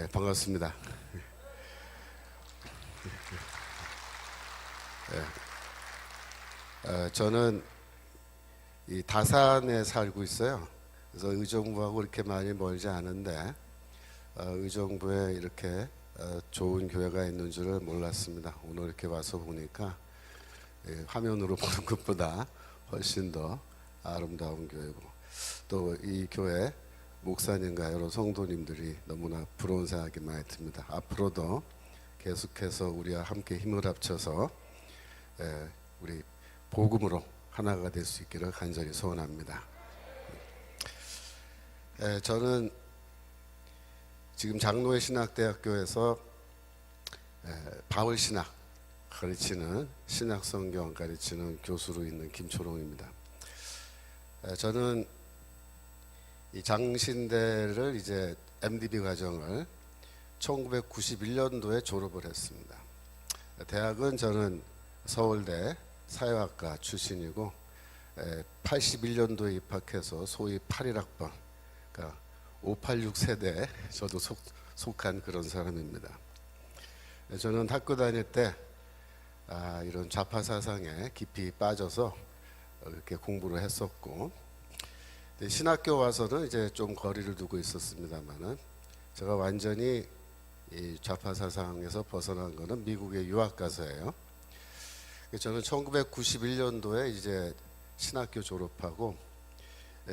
네, 반갑습니다. 저는 이 다산에 살고 있어요. 그래서 의정부하고 이렇게 많이 멀지 않은데 의정부에 이렇게 좋은 교회가 있는 줄을 몰랐습니다. 오늘 이렇게 와서 보니까 화면으로 보는 것보다 훨씬 더 아름다운 교회고, 또 이 교회 목사님과 여러 성도님들이 너무나 부러운 생각이 많이 듭니다. 앞으로도 계속해서 우리와 함께 힘을 합쳐서 우리 복음으로 하나가 될 수 있기를 간절히 소원합니다. 저는 지금 장로회 신학대학교에서 바울신학 가르치는 신약성경 가르치는 교수로 있는 김초롱입니다. 저는 이 장신대를 이제 MDB 과정을 1991년도에 졸업을 했습니다. 대학은 저는 서울대 사회학과 출신이고 81년도에 입학해서 소위 81학번, 그러니까 586 세대에 저도 속한 그런 사람입니다. 저는 학교 다닐 때 이런 좌파 사상에 깊이 빠져서 이렇게 공부를 했었고, 신학교 와서는 이제 좀 거리를 두고 있었습니다만은 제가 완전히 이 좌파 사상에서 벗어난 거는 미국에 유학 가서예요. 저는 1991년도에 이제 신학교 졸업하고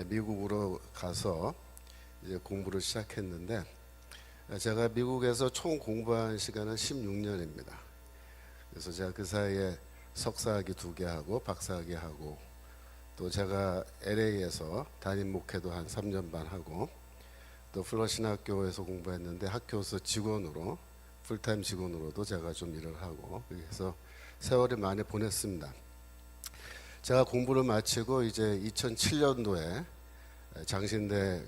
미국으로 가서 이제 공부를 시작했는데, 제가 미국에서 총 공부한 시간은 16년입니다. 그래서 제가 그 사이에 석사학위 2개 하고 박사학위 하고, 또 제가 LA에서 담임 목회도 한 3년 반 하고, 또 플러신학교에서 공부했는데 학교에서 직원으로 풀타임 직원으로도 제가 좀 일을 하고, 그래서 세월이 많이 보냈습니다. 제가 공부를 마치고 이제 2007년도에 장신대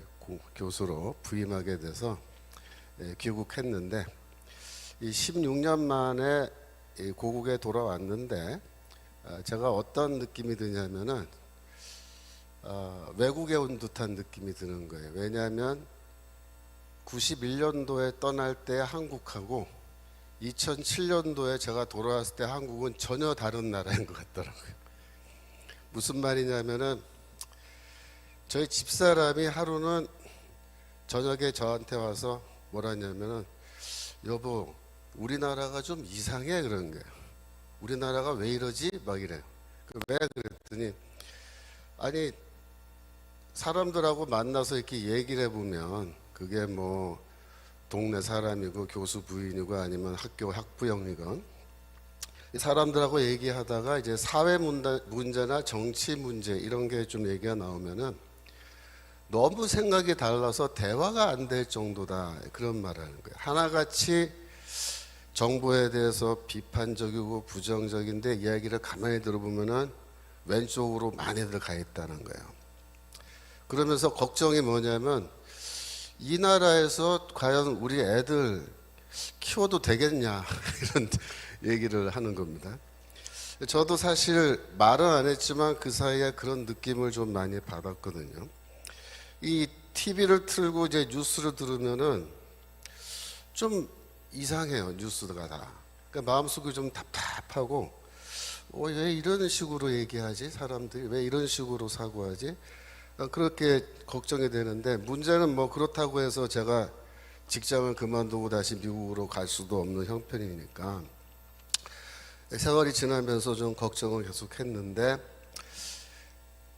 교수로 부임하게 돼서 귀국했는데, 이 16년 만에 고국에 돌아왔는데 제가 어떤 느낌이 드냐면은 외국에 온 듯한 느낌이 드는 거예요. 왜냐하면 91년도에 떠날 때 한국하고 2007년도에 제가 돌아왔을 때 한국은 전혀 다른 나라인 것 같더라고요. 무슨 말이냐면은 저희 집사람이 하루는 저녁에 저한테 와서 뭐라 했냐면은, 여보, 우리나라가 좀 이상해, 그런 거예요. 우리나라가 왜 이러지? 막 이래요. 왜 그랬더니, 아니 사람들하고 만나서 이렇게 얘기를 해보면 그게 뭐 동네 사람이고 교수 부인이고 아니면 학교 학부형이건, 사람들하고 얘기하다가 이제 사회 문제나 정치 문제 이런 게 좀 얘기가 나오면은 너무 생각이 달라서 대화가 안 될 정도다, 그런 말을 하는 거예요. 하나같이 정부에 대해서 비판적이고 부정적인데 이야기를 가만히 들어보면은 왼쪽으로 많이들 가 있다는 거예요. 그러면서 걱정이 뭐냐면, 이 나라에서 과연 우리 애들 키워도 되겠냐 이런 얘기를 하는 겁니다. 저도 사실 말은 안 했지만 그 사이에 그런 느낌을 좀 많이 받았거든요. 이 TV를 틀고 이제 뉴스를 들으면은 좀 이상해요, 뉴스가 다. 그러니까 마음속이 좀 답답하고, 왜 이런 식으로 얘기하지? 사람들이 왜 이런 식으로 사고하지? 그렇게 걱정이 되는데, 문제는 뭐 그렇다고 해서 제가 직장을 그만두고 다시 미국으로 갈 수도 없는 형편이니까 세월이 지나면서 좀 걱정을 계속 했는데,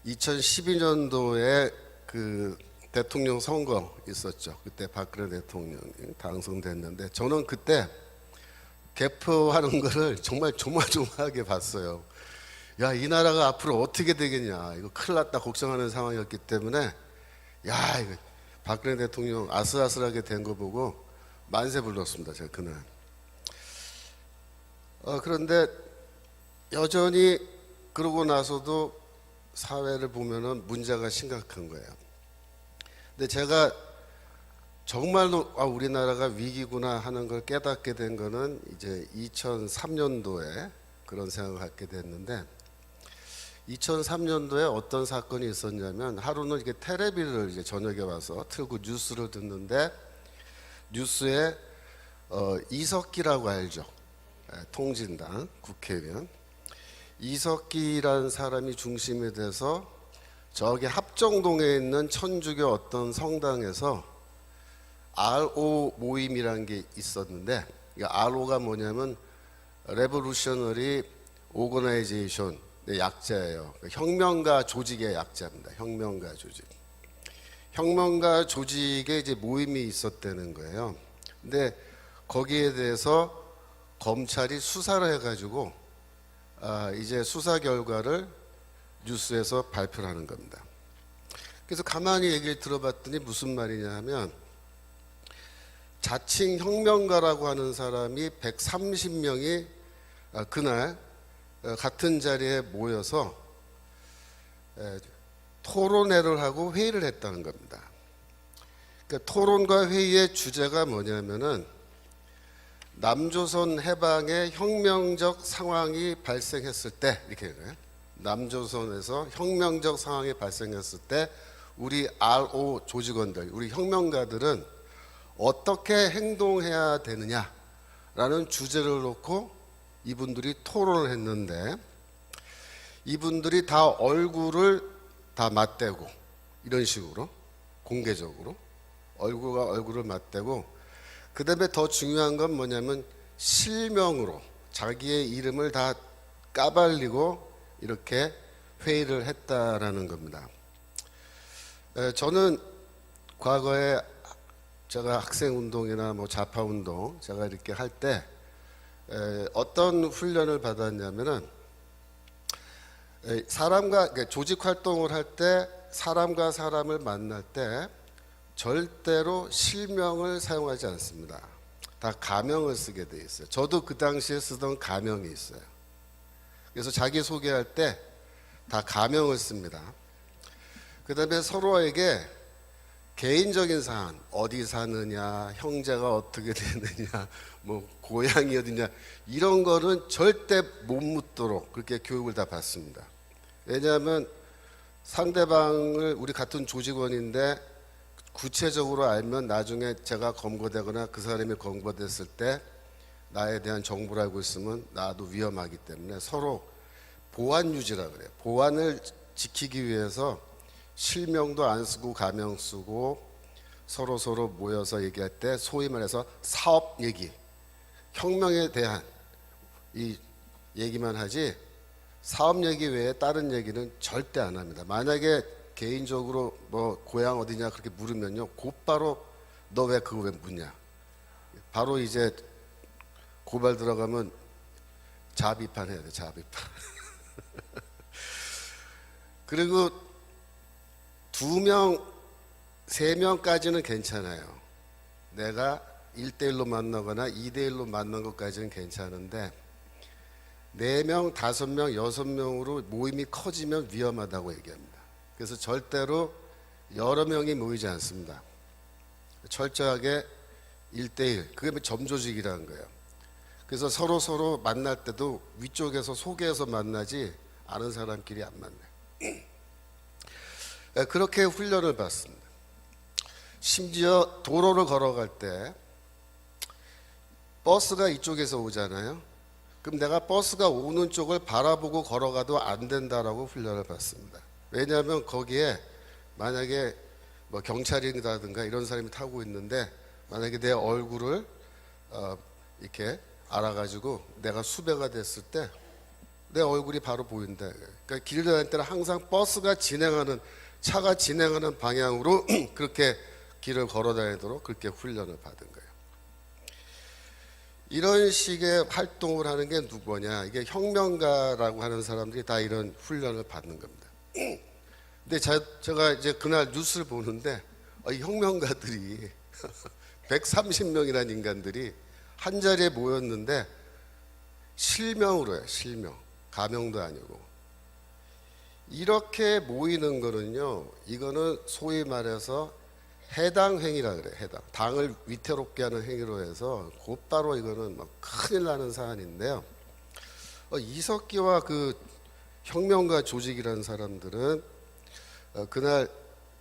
2012년도에 그 대통령 선거 있었죠. 그때 박근혜 대통령이 당선됐는데, 저는 그때 개표하는 거를 정말 조마조마하게 봤어요. 야, 이 나라가 앞으로 어떻게 되겠냐, 이거 큰일 났다 걱정하는 상황이었기 때문에, 야, 이거 박근혜 대통령 아슬아슬하게 된 거 보고 만세 불렀습니다, 제가 그날. 그런데 여전히 그러고 나서도 사회를 보면은 문제가 심각한 거예요. 근데 제가 정말로 우리나라가 위기구나 하는 걸 깨닫게 된 거는 이제 2003년도에 그런 생각을 갖게 됐는데, 2003년도에 어떤 사건이 있었냐면, 하루는 이게 텔레비를 이제 저녁에 와서 틀고 뉴스를 듣는데, 뉴스에 이석기라고 알죠? 통진당 국회의원 이석기라는 사람이 중심이 돼서 저기 합정동에 있는 천주교 어떤 성당에서 RO 모임이라는 게 있었는데, RO가 뭐냐면 Revolutionary Organization 약자예요. 혁명가 조직의 약자입니다. 혁명가 조직. 혁명가 조직에 이제 모임이 있었다는 거예요. 근데 거기에 대해서 검찰이 수사를 해가지고 이제 수사 결과를 뉴스에서 발표를 하는 겁니다. 그래서 가만히 얘기를 들어봤더니 무슨 말이냐 하면, 자칭 혁명가라고 하는 사람이 130명이 그날 같은 자리에 모여서 토론회를 하고 회의를 했다는 겁니다. 그러니까 토론과 회의의 주제가 뭐냐면은 남조선 해방의 혁명적 상황이 발생했을 때, 이렇게 해요. 남조선에서 혁명적 상황이 발생했을 때 우리 RO 조직원들, 우리 혁명가들은 어떻게 행동해야 되느냐라는 주제를 놓고 이분들이 토론을 했는데, 이분들이 다 얼굴을 다 맞대고, 이런 식으로 공개적으로 얼굴과 얼굴을 맞대고, 그 다음에 더 중요한 건 뭐냐면 실명으로 자기의 이름을 다 까발리고 이렇게 회의를 했다라는 겁니다. 저는 과거에 제가 학생운동이나 뭐 좌파운동 제가 이렇게 할 때 어떤 훈련을 받았냐면은, 사람과 조직 활동을 할 때 사람과 사람을 만날 때 절대로 실명을 사용하지 않습니다. 다 가명을 쓰게 돼 있어요. 저도 그 당시에 쓰던 가명이 있어요. 그래서 자기 소개할 때 다 가명을 씁니다. 그 다음에 서로에게 개인적인 사안, 어디 사느냐, 형제가 어떻게 되느냐, 뭐 고향이 어디냐, 이런 거는 절대 못 묻도록 그렇게 교육을 다 받습니다. 왜냐하면 상대방을, 우리 같은 조직원인데 구체적으로 알면 나중에 제가 검거되거나 그 사람이 검거됐을 때 나에 대한 정보를 알고 있으면 나도 위험하기 때문에 서로 보안 유지라 그래요. 보안을 지키기 위해서 실명도 안 쓰고 가명 쓰고 서로 모여서 얘기할 때 소위 말해서 사업 얘기, 혁명에 대한 이 얘기만 하지 사업 얘기 외에 다른 얘기는 절대 안 합니다. 만약에 개인적으로 뭐 고향 어디냐 그렇게 물으면요, 곧바로 너 왜 그거 왜 묻냐, 바로 이제 고발 들어가면 자비판 해야 돼. 자비판. 그리고 2명, 3명까지는 괜찮아요. 내가 1대1로 만나거나 2대1로 만난 것까지는 괜찮은데 4명, 5명, 6명으로 모임이 커지면 위험하다고 얘기합니다. 그래서 절대로 여러 명이 모이지 않습니다. 철저하게 1대1, 그게 점조직이라는 거예요. 그래서 서로 만날 때도 위쪽에서 소개해서 만나지 아는 사람끼리 안 만나요. 그렇게 훈련을 받습니다. 심지어 도로를 걸어갈 때 버스가 이쪽에서 오잖아요. 그럼 내가 버스가 오는 쪽을 바라보고 걸어가도 안 된다라고 훈련을 받습니다. 왜냐하면 거기에 만약에 뭐 경찰이라든가 이런 사람이 타고 있는데 만약에 내 얼굴을 이렇게 알아가지고 내가 수배가 됐을 때 내 얼굴이 바로 보인다. 그러니까 길을 다닐 때는 항상 버스가 진행하는, 차가 진행하는 방향으로 그렇게 길을 걸어 다니도록 그렇게 훈련을 받은 거예요. 이런 식의 활동을 하는 게 누구냐? 이게 혁명가라고 하는 사람들이 다 이런 훈련을 받는 겁니다. 근데 제가 이제 그날 뉴스를 보는데 이 혁명가들이 130명이라는 인간들이 한 자리에 모였는데 실명으로 해요. 실명. 가명도 아니고. 이렇게 모이는 거는요, 이거는 소위 말해서 해당 행위라 그래요. 해당. 당을 위태롭게 하는 행위로 해서 곧바로 이거는 막 큰일 나는 사안인데요. 이석기와 그 혁명가 조직이라는 사람들은 그날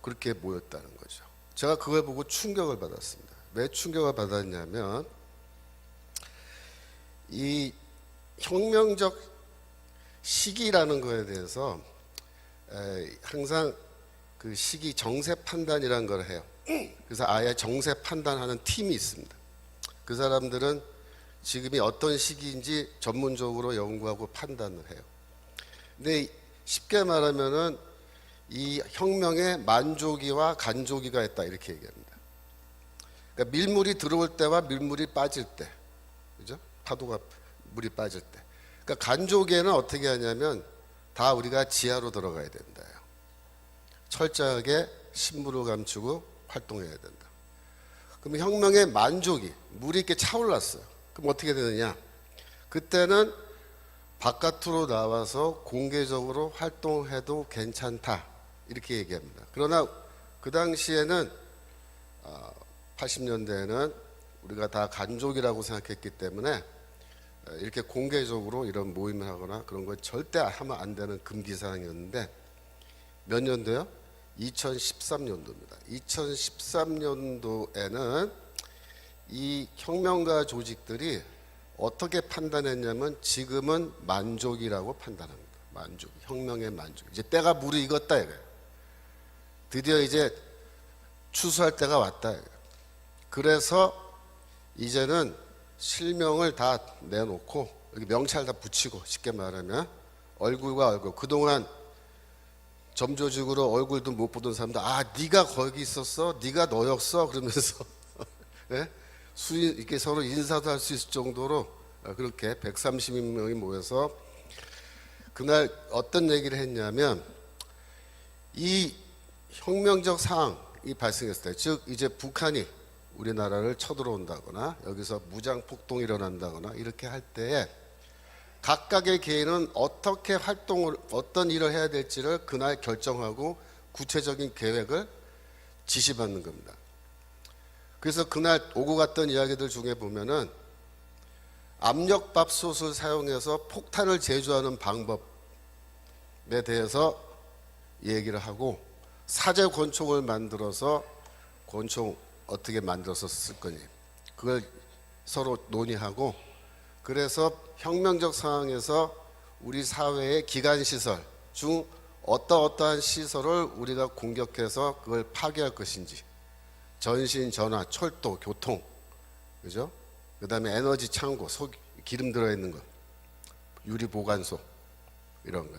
그렇게 모였다는 거죠. 제가 그걸 보고 충격을 받았습니다. 왜 충격을 받았냐면 이 혁명적 시기라는 거에 대해서 항상 그 시기 정세 판단이라는 걸 해요. 그래서 아예 정세 판단하는 팀이 있습니다. 그 사람들은 지금이 어떤 시기인지 전문적으로 연구하고 판단을 해요. 근데 쉽게 말하면은 이 혁명에 만조기와 간조기가 있다 이렇게 얘기합니다. 그러니까 밀물이 들어올 때와 밀물이 빠질 때, 그죠? 파도가 물이 빠질 때. 그러니까 간조기에는 어떻게 하냐면 다 우리가 지하로 들어가야 된다요. 철저하게 신물을 감추고 활동해야 된다. 그럼 혁명의 만조기, 물이 이렇게 차올랐어요. 그럼 어떻게 되느냐? 그때는 바깥으로 나와서 공개적으로 활동해도 괜찮다 이렇게 얘기합니다. 그러나 그 당시에는 80년대에는 우리가 다 간족이라고 생각했기 때문에 이렇게 공개적으로 이런 모임을 하거나 그런 걸 절대 하면 안 되는 금기사항이었는데 몇 년도요? 2013년도입니다. 2013년도에는 이 혁명가 조직들이 어떻게 판단했냐면 지금은 만족이라고 판단합니다. 만족, 혁명의 만족. 이제 때가 무르익었다 이거예요. 드디어 이제 추수할 때가 왔다 이거예요. 그래서 이제는 실명을 다 내놓고 여기 명찰 다 붙이고 쉽게 말하면 얼굴과 얼굴 그동안 점조직으로 얼굴도 못 보던 사람들 네가 거기 있었어? 네가 너였어? 그러면서 네? 이렇게 서로 인사도 할 수 있을 정도로 그렇게 130명이 모여서 그날 어떤 얘기를 했냐면 이 혁명적 상황이 발생했을 때, 즉 이제 북한이 우리나라를 쳐들어온다거나 여기서 무장 폭동이 일어난다거나 이렇게 할 때에 각각의 개인은 어떻게 활동을 어떤 일을 해야 될지를 그날 결정하고 구체적인 계획을 지시받는 겁니다. 그래서 그날 오고 갔던 이야기들 중에 보면은 압력밥솥을 사용해서 폭탄을 제조하는 방법에 대해서 얘기를 하고 사제 권총을 만들어서 권총 어떻게 만들어서 쓸 거니 그걸 서로 논의하고 그래서 혁명적 상황에서 우리 사회의 기관시설 중 어떠한 시설을 우리가 공격해서 그걸 파괴할 것인지 전신, 전화, 철도, 교통, 그죠? 그 다음에 에너지 창고, 기름 들어있는 거, 유리 보관소, 이런 거,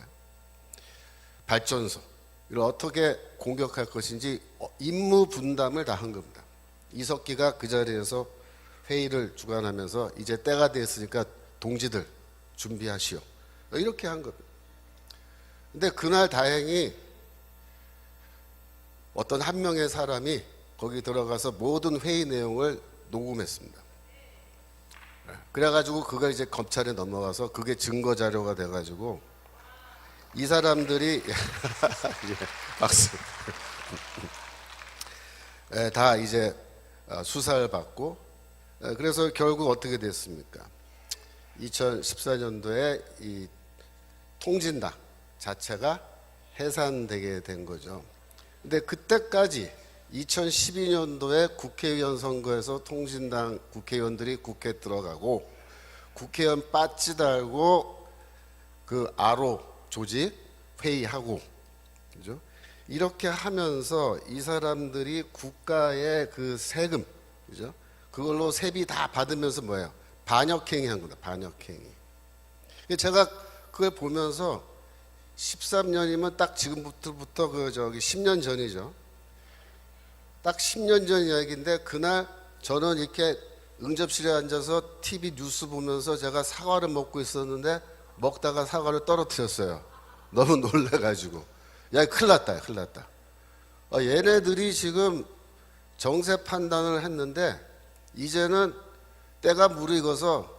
발전소, 이걸 어떻게 공격할 것인지 임무 분담을 다 한 겁니다. 이석기가 그 자리에서 회의를 주관하면서 이제 때가 됐으니까 동지들 준비하시오. 이렇게 한 겁니다. 근데 그날 다행히 어떤 한 명의 사람이 거기 들어가서 모든 회의 내용을 녹음했습니다. 그래가지고 그걸 이제 검찰에 넘어가서 그게 증거 자료가 돼가지고 이 사람들이 박수 다 이제 수사를 받고 그래서 결국 어떻게 됐습니까? 2014년도에 이 통진당 자체가 해산되게 된 거죠. 근데 그때까지 2012년도에 국회의원 선거에서 통진당 국회의원들이 국회에 들어가고 국회의원 빠지 달고 그 아로 조직 회의하고 그죠? 이렇게 하면서 이 사람들이 국가의 그 세금 그죠? 그걸로 세비 다 받으면서 뭐예요? 반역행위 한 겁니다. 반역행위. 제가 그걸 보면서 13년이면 딱 지금부터 그 10년 전이죠. 딱 10년 전 이야기인데 그날 저는 이렇게 응접실에 앉아서 TV 뉴스 보면서 제가 사과를 먹고 있었는데 먹다가 사과를 떨어뜨렸어요. 너무 놀라가지고 야 큰일 났다 큰일 났다. 얘네들이 지금 정세 판단을 했는데 이제는 때가 무르익어서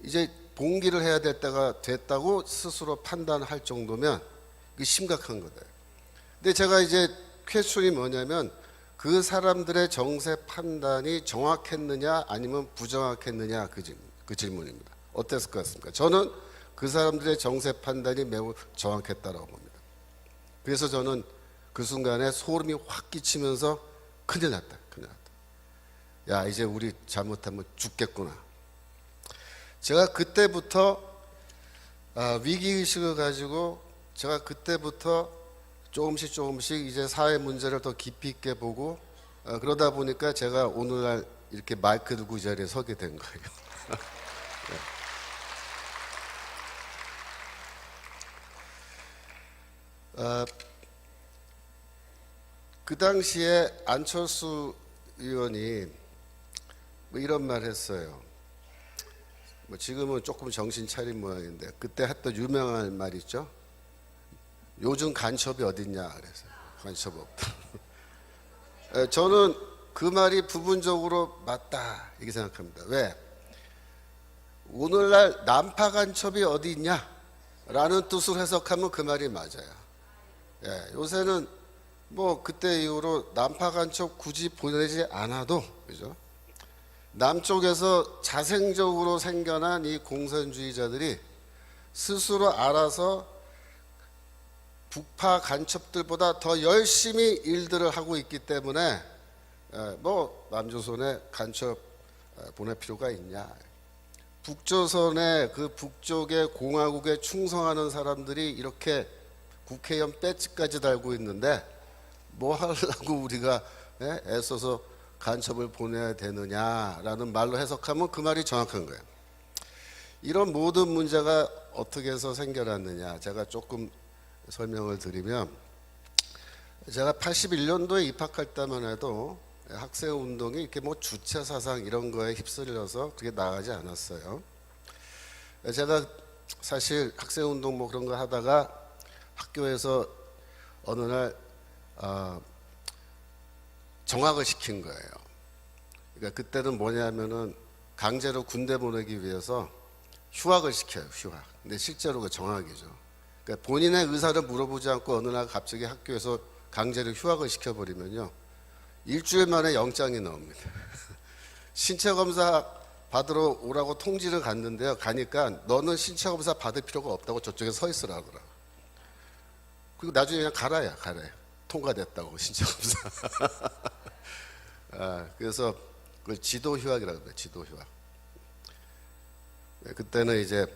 이제 봉기를 해야 될 때가 됐다고 스스로 판단할 정도면 이게 심각한 거다. 근데 제가 이제 퀘스천이 뭐냐면 그 사람들의 정세 판단이 정확했느냐 아니면 부정확했느냐 그 질문입니다. 어땠을 것 같습니까? 저는 그 사람들의 정세 판단이 매우 정확했다고 봅니다. 그래서 저는 그 순간에 소름이 확 끼치면서 큰일 났다 큰일 났다. 야, 이제 우리 잘못하면 죽겠구나. 제가 그때부터 위기의식을 가지고 제가 그때부터 조금씩 이제 사회 문제를 더 깊이 있게 보고 그러다 보니까 제가 오늘날 이렇게 마이크 들고 이 자리에 서게 된 거예요. 그 당시에 안철수 의원이 뭐 이런 말 했어요. 뭐 지금은 조금 정신 차린 모양인데 그때 했던 유명한 말 있죠. 요즘 간첩이 어딨냐 그래서 간첩 없다. 저는 그 말이 부분적으로 맞다 이렇게 생각합니다. 왜? 오늘날 난파 간첩이 어디 있냐 라는 뜻으로 해석하면 그 말이 맞아요. 예, 요새는 뭐 그때 이후로 난파 간첩 굳이 보내지 않아도 그죠? 남쪽에서 자생적으로 생겨난 이 공산주의자들이 스스로 알아서 북파 간첩들보다 더 열심히 일들을 하고 있기 때문에 뭐 남조선에 간첩 보낼 필요가 있냐. 북조선의 그 북쪽의 공화국에 충성하는 사람들이 이렇게 국회의원 배지까지 달고 있는데 뭐 하려고 우리가 애써서 간첩을 보내야 되느냐라는 말로 해석하면 그 말이 정확한 거예요. 이런 모든 문제가 어떻게 해서 생겨났느냐 제가 조금 설명을 드리면, 제가 81년도에 입학할 때만 해도 학생운동이 이렇게 뭐 주체사상 이런 거에 휩쓸려서 그렇게 나가지 않았어요. 제가 사실 학생운동 뭐 그런 거 하다가 학교에서 어느 날 정학을 시킨 거예요. 그러니까 그때는 뭐냐면은 강제로 군대 보내기 위해서 휴학을 시켜요. 휴학. 근데 실제로 그 정학이죠. 그러니까 본인의 의사를 물어보지 않고 어느 날 갑자기 학교에서 강제로 휴학을 시켜버리면요, 일주일 만에 영장이 나옵니다. 신체 검사 받으러 오라고 통지를 갔는데요, 가니까 너는 신체 검사 받을 필요가 없다고 저쪽에 서 있으라 그러더라고. 그리고 나중에 그냥 가라야 통과됐다고 신체 검사. 그래서 그걸 지도 휴학이라고 그래요. 지도 휴학. 그때는 이제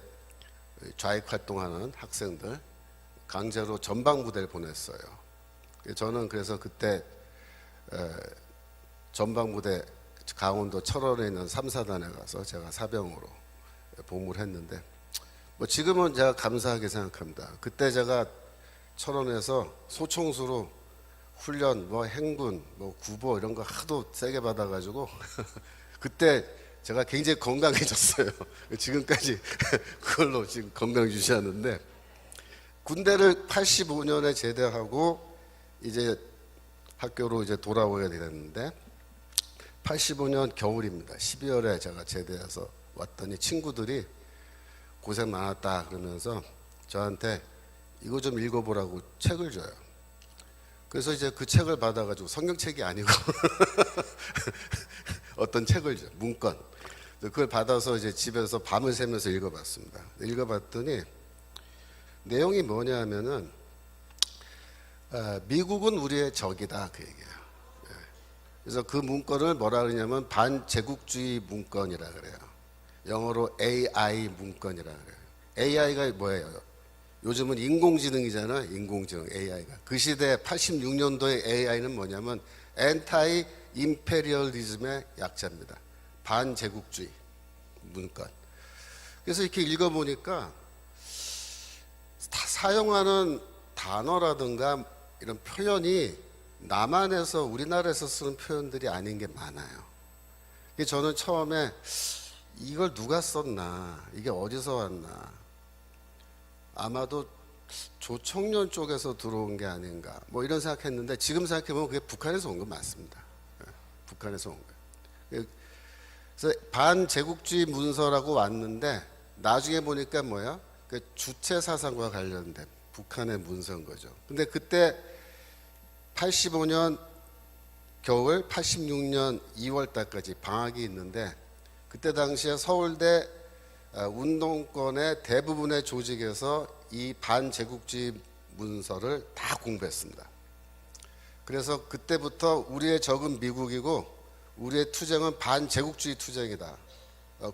좌익 활동하는 학생들 강제로 전방부대를 보냈어요. 저는 그래서 그때 전방부대 강원도 철원에 있는 3사단에 가서 제가 사병으로 복무를 했는데, 뭐 지금은 제가 감사하게 생각합니다. 그때 제가 철원에서 소총수로 훈련, 뭐 행군, 뭐 구보 이런 거 하도 세게 받아가지고 그때 제가 굉장히 건강해졌어요. 지금까지 그걸로 지금 건강 유지하는데, 군대를 85년에 제대하고 이제 학교로 이제 돌아오게 됐는데 85년 겨울입니다. 12월에 제가 제대해서 왔더니 친구들이 고생 많았다 그러면서 저한테 이거 좀 읽어보라고 책을 줘요. 그래서 이제 그 책을 받아가지고 성경책이 아니고 어떤 책을 줘요. 문건. 그걸 받아서 이제 집에서 밤을 새면서 읽어봤습니다. 읽어봤더니 내용이 뭐냐 하면은 미국은 우리의 적이다 그 얘기예요. 그래서 그 문건을 뭐라 그러냐면 반제국주의 문건이라 그래요. 영어로 AI 문건이라 그래요. AI가 뭐예요? 요즘은 인공지능이잖아요. 인공지능 AI가. 그 시대 86년도에 AI는 뭐냐면 엔타이 임페리얼리즘의 약자입니다. 반제국주의 문건. 그래서 이렇게 읽어보니까 사용하는 단어라든가 이런 표현이 남한에서 우리나라에서 쓰는 표현들이 아닌 게 많아요. 저는 처음에 이걸 누가 썼나, 이게 어디서 왔나, 아마도 조청년 쪽에서 들어온 게 아닌가 뭐 이런 생각했는데, 지금 생각해보면 그게 북한에서 온 건 맞습니다. 북한에서 온 거예요. 그래서 반제국주의 문서라고 왔는데 나중에 보니까 뭐야? 그 주체 사상과 관련된 북한의 문서인 거죠. 근데 그때 85년 겨울 86년 2월 달까지 방학이 있는데, 그때 당시에 서울대 운동권의 대부분의 조직에서 이 반제국주의 문서를 다 공부했습니다. 그래서 그때부터 우리의 적은 미국이고 우리의 투쟁은 반제국주의 투쟁이다.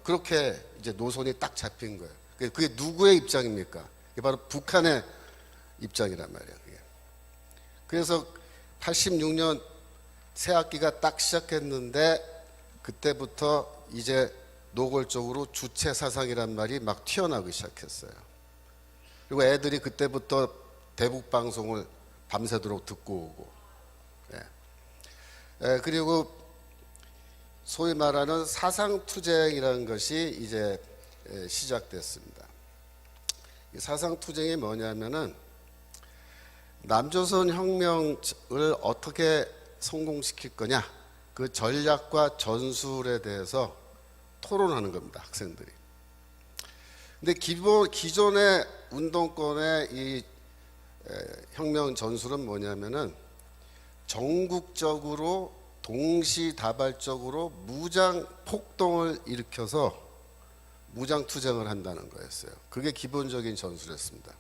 그렇게 이제 노선이 딱 잡힌 거예요. 그게 누구의 입장입니까? 그게 바로 북한의 입장이란 말이에요. 그게. 그래서 86년 새 학기가 딱 시작했는데 그때부터 이제 노골적으로 주체 사상이란 말이 막 튀어나오기 시작했어요. 그리고 애들이 그때부터 대북 방송을 밤새도록 듣고 오고, 그리고 소위 말하는 사상투쟁이라는 것이 이제 시작됐습니다. 이 사상투쟁이 뭐냐면은 남조선 혁명을 어떻게 성공시킬 거냐, 그 전략과 전술에 대해서 토론하는 겁니다, 학생들이. 근데 기존의 운동권의 이 혁명 전술은 뭐냐면은 전국적으로 동시다발적으로 무장 폭동을 일으켜서 무장 투쟁을 한다는 거였어요. 그게 기본적인 전술이었습니다.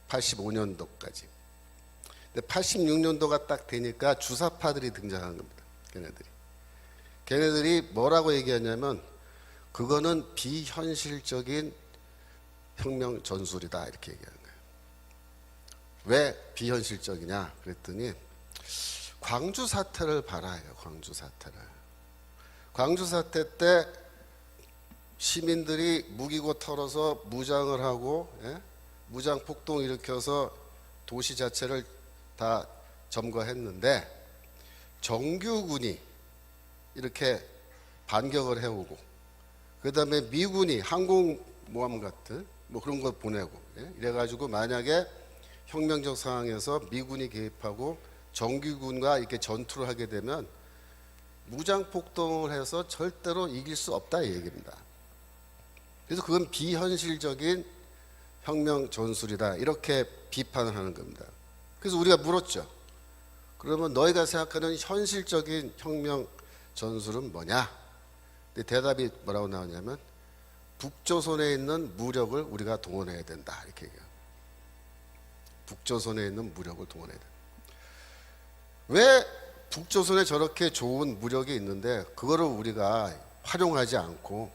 85년도까지. 근데 86년도가 딱 되니까 주사파들이 등장한 겁니다. 걔네들이 뭐라고 얘기하냐면 그거는 비현실적인 혁명 전술이다, 이렇게 얘기하는 거예요. 왜 비현실적이냐 그랬더니 광주 사태를 봐라요. 광주 사태를. 광주 사태 때 시민들이 무기고 털어서 무장을 하고, 무장 폭동 일으켜서 도시 자체를 다 점거했는데 정규군이 이렇게 반격을 해오고, 그 다음에 미군이 항공모함 같은 뭐 그런 거 보내고, 이래가지고 만약에 혁명적 상황에서 미군이 개입하고 정규군과 이렇게 전투를 하게 되면 무장 폭동을 해서 절대로 이길 수 없다, 이 얘기입니다. 그래서 그건 비현실적인 혁명 전술이다, 이렇게 비판을 하는 겁니다. 그래서 우리가 물었죠. 그러면 너희가 생각하는 현실적인 혁명 전술은 뭐냐? 근데 대답이 뭐라고 나오냐면 북조선에 있는 무력을 우리가 동원해야 된다, 이렇게 얘기해요. 북조선에 있는 무력을 동원해야 된다. 왜 북조선에 저렇게 좋은 무력이 있는데 그거를 우리가 활용하지 않고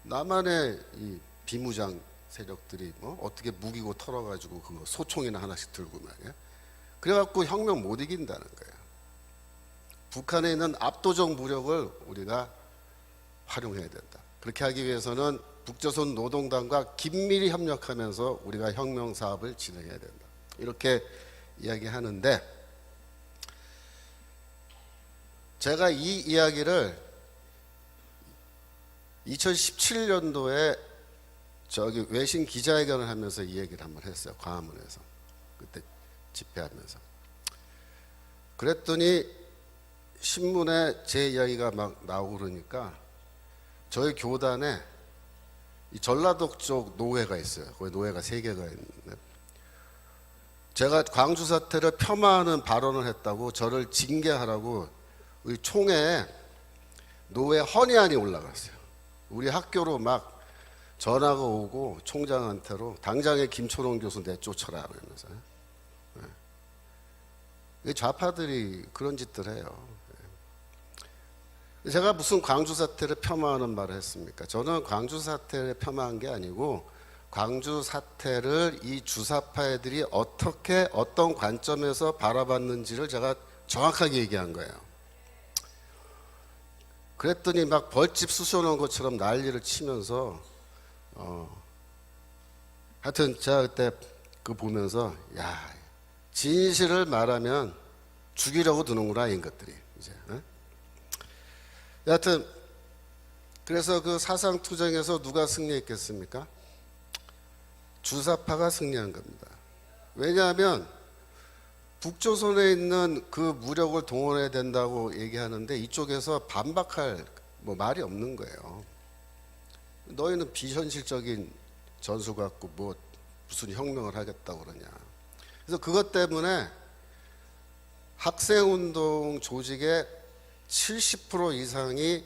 남한의 이 비무장 세력들이 뭐 어떻게 무기고 털어가지고 그거 소총이나 하나씩 들고 말이야. 그래갖고 혁명 못 이긴다는 거예요. 북한에 있는 압도적 무력을 우리가 활용해야 된다. 그렇게 하기 위해서는 북조선 노동당과 긴밀히 협력하면서 우리가 혁명 사업을 진행해야 된다, 이렇게 이야기하는데, 제가 이 이야기를 2017년도에 저기 외신 기자회견을 하면서 이 얘기를 한번 했어요. 광화문에서. 그때 집회하면서. 그랬더니 신문에 제 이야기가 막 나오고 그러니까 저희 교단에 이 전라도 쪽 노회가 있어요. 거기 노회가 3개가 있는데 제가 광주 사태를 폄하하는 발언을 했다고 저를 징계하라고 우리 총회에 노회 헌의안이 올라갔어요. 우리 학교로 막 전화가 오고 총장한테로 당장에 김초롱 교수 내쫓아라 그러면서. 좌파들이 그런 짓들 해요. 제가 무슨 광주 사태를 폄하하는 말을 했습니까? 저는 광주 사태를 폄하한 게 아니고 광주 사태를 이 주사파 애들이 어떻게 어떤 관점에서 바라봤는지를 제가 정확하게 얘기한 거예요. 그랬더니 막 벌집 쑤셔놓은 것처럼 난리를 치면서 하여튼 제가 그때 그거 보면서 야, 진실을 말하면 죽이려고 드는구나, 이것들이 이제. 여하튼 그래서 그 사상투쟁에서 누가 승리했겠습니까? 주사파가 승리한 겁니다. 왜냐하면 북조선에 있는 그 무력을 동원해야 된다고 얘기하는데 이쪽에서 반박할 뭐 말이 없는 거예요. 너희는 비현실적인 전술 갖고 뭐 무슨 혁명을 하겠다고 그러냐. 그래서 그것 때문에 학생운동 조직의 70% 이상이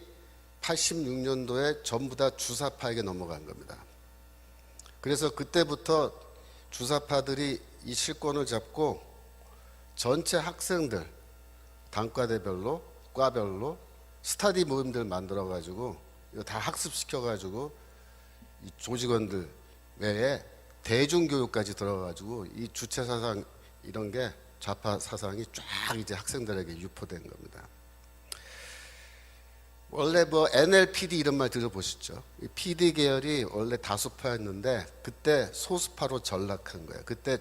86년도에 전부 다 주사파에게 넘어간 겁니다. 그래서 그때부터 주사파들이 이 실권을 잡고 전체 학생들 단과대별로 과별로 스터디 모임들 만들어 가지고 이거 다 학습시켜 가지고 이 조직원들 외에 대중교육까지 들어 가지고 이 주체 사상 이런 게 좌파 사상이 쫙 이제 학생들에게 유포된 겁니다. 원래 뭐 NLPD 이런 말 들어보셨죠? 이 PD 계열이 원래 다수파였는데 그때 소수파로 전락한 거예요. 그때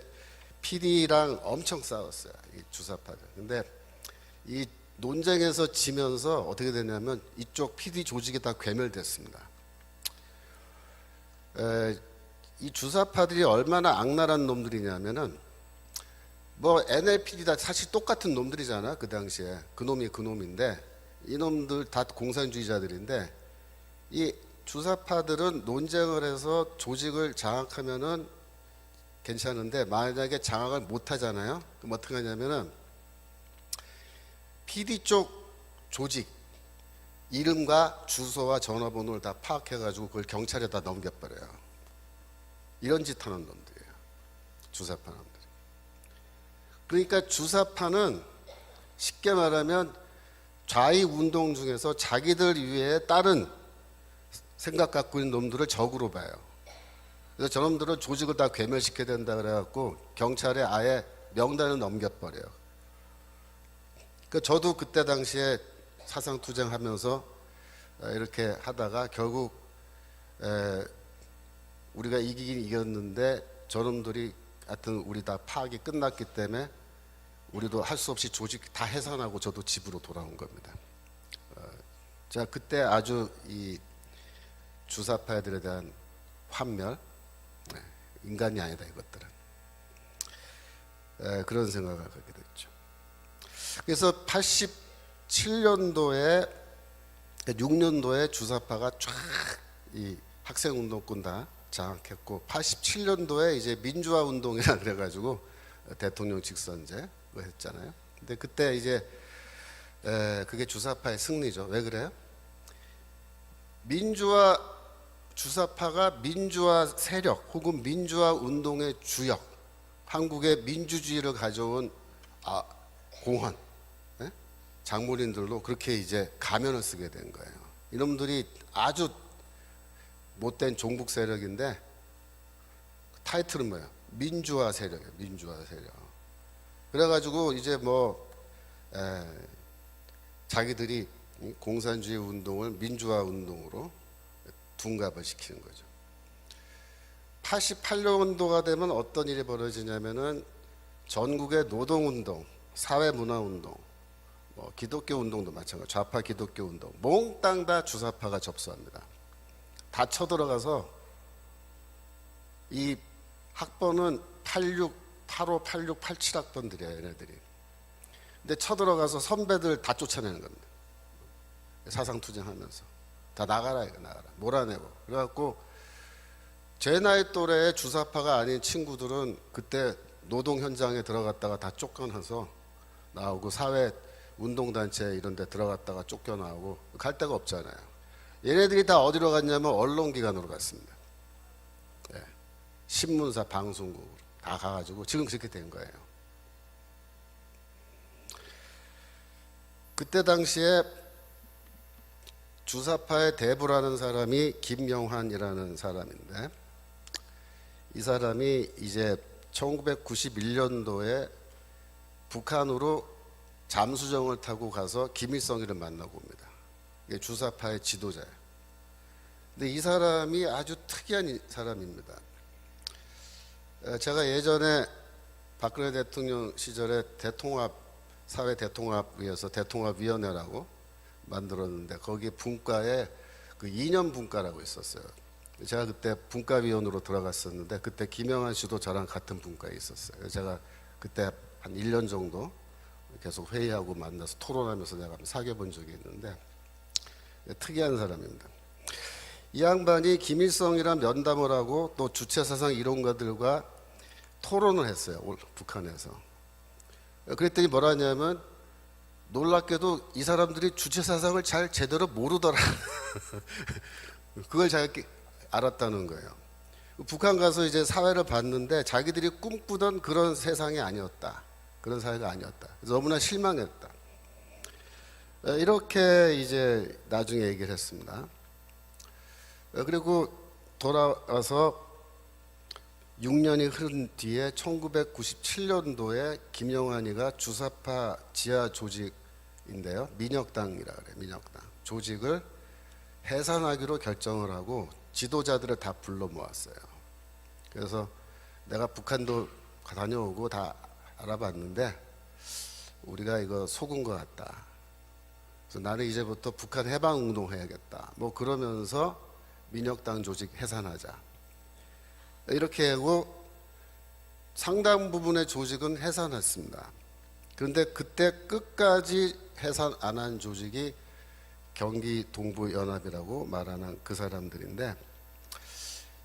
PD랑 엄청 싸웠어요. 이 주사파들. 근데 이 논쟁에서 지면서 어떻게 되냐면 이쪽 PD 조직이 다 괴멸됐습니다. 이 주사파들이 얼마나 악랄한 놈들이냐면은 뭐 NLPD 다 사실 똑같은 놈들이잖아. 그 당시에 그 놈이 그 놈인데 이놈들 다 공산주의자들인데 이 주사파들은 논쟁을 해서 조직을 장악하면은 괜찮은데 만약에 장악을 못 하잖아요. 그럼 어떻게 하냐면은 PD 쪽 조직 이름과 주소와 전화번호를 다 파악해가지고 그걸 경찰에다 넘겨버려요. 이런 짓 하는 놈들이에요. 주사파 놈들이. 그러니까 주사파는 쉽게 말하면 좌익 운동 중에서 자기들 위에 다른 생각 갖고 있는 놈들을 적으로 봐요. 그래서 저놈들은 조직을 다 괴멸시켜야 된다 그래갖고 경찰에 아예 명단을 넘겨버려요. 그러니까 저도 그때 당시에 사상투쟁하면서 이렇게 하다가 결국 우리가 이기긴 이겼는데 저놈들이 하여튼 우리 다 파악이 끝났기 때문에 우리도 할 수 없이 조직 다 해산하고 저도 집으로 돌아온 겁니다. 자, 그때 아주 이 주사파들에 대한 환멸, 인간이 아니다 이것들은 그런 생각을 하게 됐죠. 그래서 87년도에 6년도에 주사파가 쫙 이 학생운동권 다 장악했고 87년도에 이제 민주화 운동이라 그래가지고 대통령 직선제 했잖아요. 근데 그때 이제 그게 주사파의 승리죠. 왜 그래요? 민주화 주사파가 민주화 세력 혹은 민주화 운동의 주역, 한국의 민주주의를 가져온 공헌, 장모님들로 그렇게 이제 가면을 쓰게 된 거예요. 이놈들이 아주 못된 종북 세력인데 타이틀은 뭐예요? 민주화 세력이에요. 민주화 세력. 그래가지고 이제 뭐 자기들이 공산주의 운동을 민주화 운동으로 둔갑을 시키는 거죠. 88년도가 되면 어떤 일이 벌어지냐면은 전국의 노동운동, 사회문화운동, 뭐 기독교 운동도 마찬가지, 좌파 기독교 운동, 몽땅 다 주사파가 접수합니다. 다 쳐들어가서 이 학번은 86, 85, 86, 87학번들이에요, 얘네들이. 근데 쳐들어가서 선배들 다 쫓아내는 겁니다. 사상투쟁하면서. 다 나가라, 이거 나가라. 몰아내고. 그래갖고 제 나이 또래의 주사파가 아닌 친구들은 그때 노동 현장에 들어갔다가 다 쫓겨나서 나오고 사회 운동단체 이런 데 들어갔다가 쫓겨나오고 갈 데가 없잖아요. 얘네들이 다 어디로 갔냐면 언론기관으로 갔습니다. 네. 신문사, 방송국으로 다 가가지고 지금 그렇게 된 거예요. 그때 당시에 주사파의 대부라는 사람이 김영환이라는 사람인데 이 사람이 이제 1991년도에 북한으로 잠수정을 타고 가서 김일성이를 만나고 옵니다. 이게 주사파의 지도자예요. 근데 이 사람이 아주 특이한 사람입니다. 제가 예전에 박근혜 대통령 시절에 사회 대통합위에서 대통합위원회라고 만들었는데 거기에 분과에 그 이념 분과라고 있었어요. 제가 그때 분과위원으로 들어갔었는데 그때 김영환 씨도 저랑 같은 분과에 있었어요. 제가 그때 한 1년 정도 계속 회의하고 만나서 토론하면서 내가 사귀어본 적이 있는데 특이한 사람입니다. 이 양반이 김일성이랑 면담을 하고 또 주체사상 이론가들과 토론을 했어요. 북한에서. 그랬더니 뭐라 하냐면 놀랍게도 이 사람들이 주체사상을 잘 제대로 모르더라. 그걸 잘 알았다는 거예요. 북한 가서 이제 사회를 봤는데 자기들이 꿈꾸던 그런 세상이 아니었다. 그런 사회가 아니었다. 그래서 너무나 실망했다. 이렇게 이제 나중에 얘기를 했습니다. 그리고 돌아와서 6년이 흐른 뒤에 1997년도에 김영환이가 주사파 지하 조직인데요, 민혁당이라 그래요. 민혁당 조직을 해산하기로 결정을 하고 지도자들을 다 불러 모았어요. 그래서 내가 북한도 다녀오고 다 알아봤는데 우리가 이거 속은 것 같다. 그래서 나는 이제부터 북한 해방운동 해야겠다. 뭐 그러면서 민혁당 조직 해산하자. 이렇게 하고 상당 부분의 조직은 해산했습니다. 그런데 그때 끝까지 해산 안 한 조직이 경기 동부연합이라고 말하는 그 사람들인데,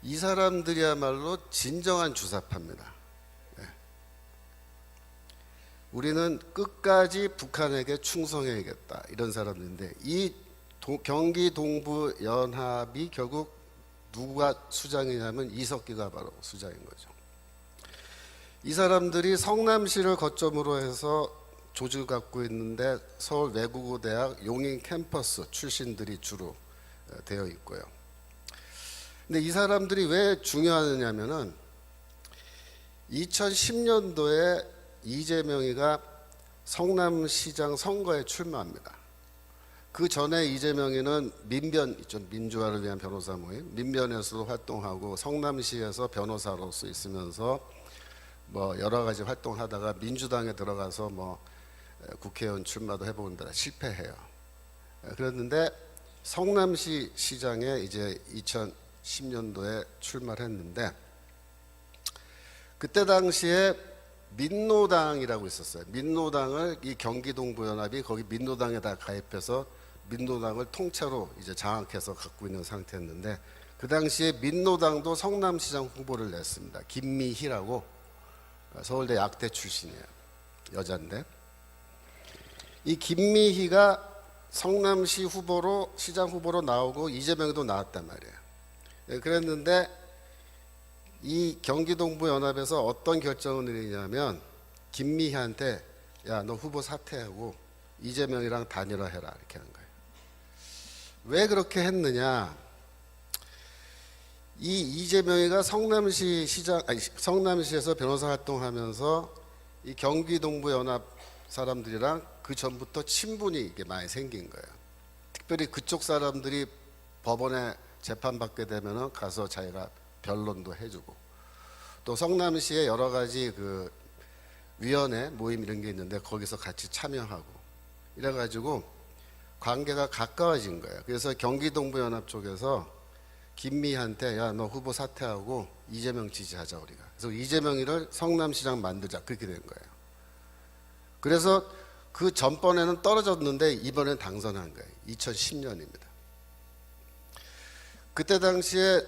이 사람들이야말로 진정한 주사파입니다. 네. 우리는 끝까지 북한에게 충성해야겠다, 이런 사람들인데, 이 경기 동부연합이 결국 누가 수장이냐면 이석기가 바로 수장인 거죠. 이 사람들이 성남시를 거점으로 해서 조직을 갖고 있는데 서울 외국어대학 용인 캠퍼스 출신들이 주로 되어 있고요. 근데 이 사람들이 왜 중요하냐면은 2010년도에 이재명이가 성남시장 선거에 출마합니다. 그 전에 이재명이는 민변 있죠, 민주화를 위한 변호사 모임, 민변에서도 활동하고 성남시에서 변호사로서 있으면서 뭐 여러 가지 활동하다가 민주당에 들어가서 뭐 국회의원 출마도 해보는데 실패해요. 그랬는데 성남시 시장에 이제 2010년도에 출마를 했는데, 그때 당시에 민노당이라고 있었어요. 민노당을 이 경기동부연합이 거기 민노당에다 가입해서 민노당을 통째로 이제 장악해서 갖고 있는 상태였는데, 그 당시에 민노당도 성남시장 후보를 냈습니다. 김미희라고 서울대 약대 출신이에요. 여잔데 이 김미희가 성남시 후보로 시장 후보로 나오고 이재명도 나왔단 말이에요. 그랬는데 이 경기동부연합에서 어떤 결정을 내리냐면 김미희한테 야, 너 후보 사퇴하고 이재명이랑 단일화해라, 이렇게 한 거예요. 왜 그렇게 했느냐? 이 이재명이가 성남시 시장, 아니, 성남시에서 변호사 활동하면서 이 경기동부연합 사람들이랑 그 전부터 친분이 이게 많이 생긴 거예요. 특별히 그쪽 사람들이 법원에 재판받게 되면은 가서 자기가 변론도 해주고, 또 성남시에 여러 가지 그 위원회 모임 이런 게 있는데 거기서 같이 참여하고 이래가지고 관계가 가까워진 거예요. 그래서 경기동부연합 쪽에서 김미희한테 야, 너 후보 사퇴하고 이재명 지지하자 우리가. 그래서 이재명이를 성남시장 만들자, 그렇게 된 거예요. 그래서 그 전번에는 떨어졌는데 이번엔 당선한 거예요. 2010년입니다. 그때 당시에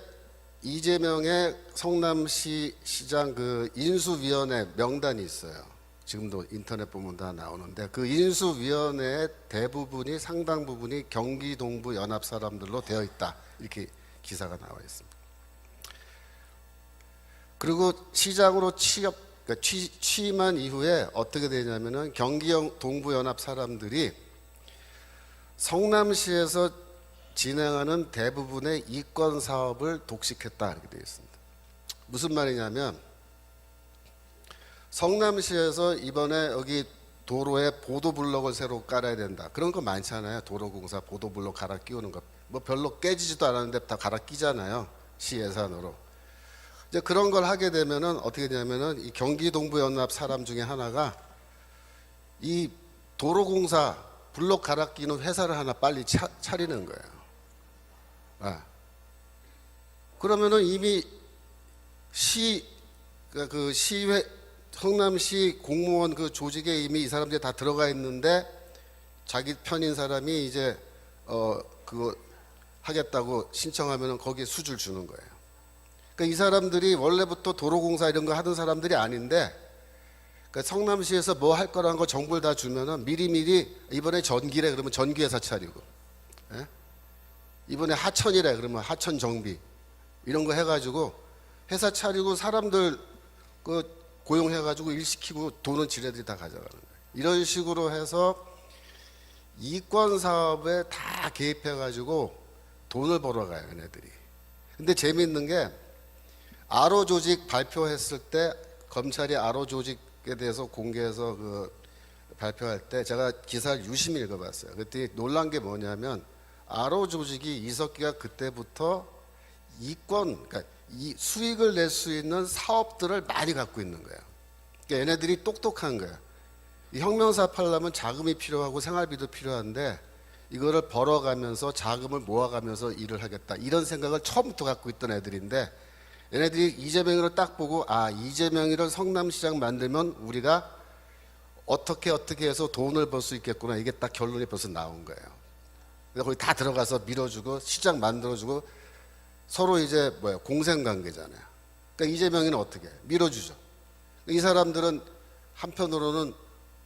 이재명의 성남시 시장 그 인수위원회 명단이 있어요. 지금도 인터넷 보면 다 나오는데, 그 인수위원회의 대부분이, 상당 부분이 경기동부 연합 사람들로 되어 있다, 이렇게 기사가 나와 있습니다. 그리고 시장으로 취임한 이후에 어떻게 되냐면은 경기동부연합 사람들이 성남시에서 진행하는 대부분의 이권 사업을 독식했다, 이렇게 되어 있습니다. 무슨 말이냐면 성남시에서 이번에 여기 도로에 보도블록을 새로 깔아야 된다, 그런 거 많잖아요. 도로공사 보도블록 갈아 끼우는 거 뭐 별로 깨지지도 않았는데 다 갈아 끼잖아요, 시 예산으로. 이제 그런 걸 하게 되면은 어떻게 되냐면은 이 경기동부연합 사람 중에 하나가 이 도로공사 블록 갈아 끼는 회사를 하나 빨리 차리는 거예요. 아. 그러면은 이미 그 시회, 성남시 공무원 그 조직에 이미 이 사람들이 다 들어가 있는데 자기 편인 사람이 이제 그거 하겠다고 신청하면은 거기에 수주를 주는 거예요. 그러니까 이 사람들이 원래부터 도로공사 이런 거 하던 사람들이 아닌데, 그러니까 성남시에서 뭐 할 거라는 거 정보를 다 주면은 미리미리 이번에 전기래 그러면 전기회사 차리고, 예? 이번에 하천이래 그러면 하천 정비 이런 거 해가지고 회사 차리고 사람들 그 고용해가지고 일 시키고 돈은 지네들이 다 가져가는 거예요. 이런 식으로 해서 이권 사업에 다 개입해가지고 돈을 벌어가요, 얘네들이. 근데 재미있는 게 아로 조직 발표했을 때 검찰이 아로 조직에 대해서 공개해서 그 발표할 때 제가 기사를 유심히 읽어봤어요. 그때 놀란 게 뭐냐면 아로 조직이 이석기가 그때부터 이권, 그러니까 이 수익을 낼 수 있는 사업들을 많이 갖고 있는 거예요. 그러니까 얘네들이 똑똑한 거예요. 이 혁명사 팔려면 자금이 필요하고 생활비도 필요한데 이거를 벌어가면서 자금을 모아가면서 일을 하겠다 이런 생각을 처음부터 갖고 있던 애들인데 얘네들이 이재명이를 딱 보고 아 이재명이를 성남시장 만들면 우리가 어떻게 해서 돈을 벌 수 있겠구나 이게 딱 결론이 벌써 나온 거예요. 그래서 거기 다 들어가서 밀어주고 시장 만들어주고 서로 이제 뭐야 공생관계잖아요. 그러니까 이재명이는 어떻게 밀어주죠. 이 사람들은 한편으로는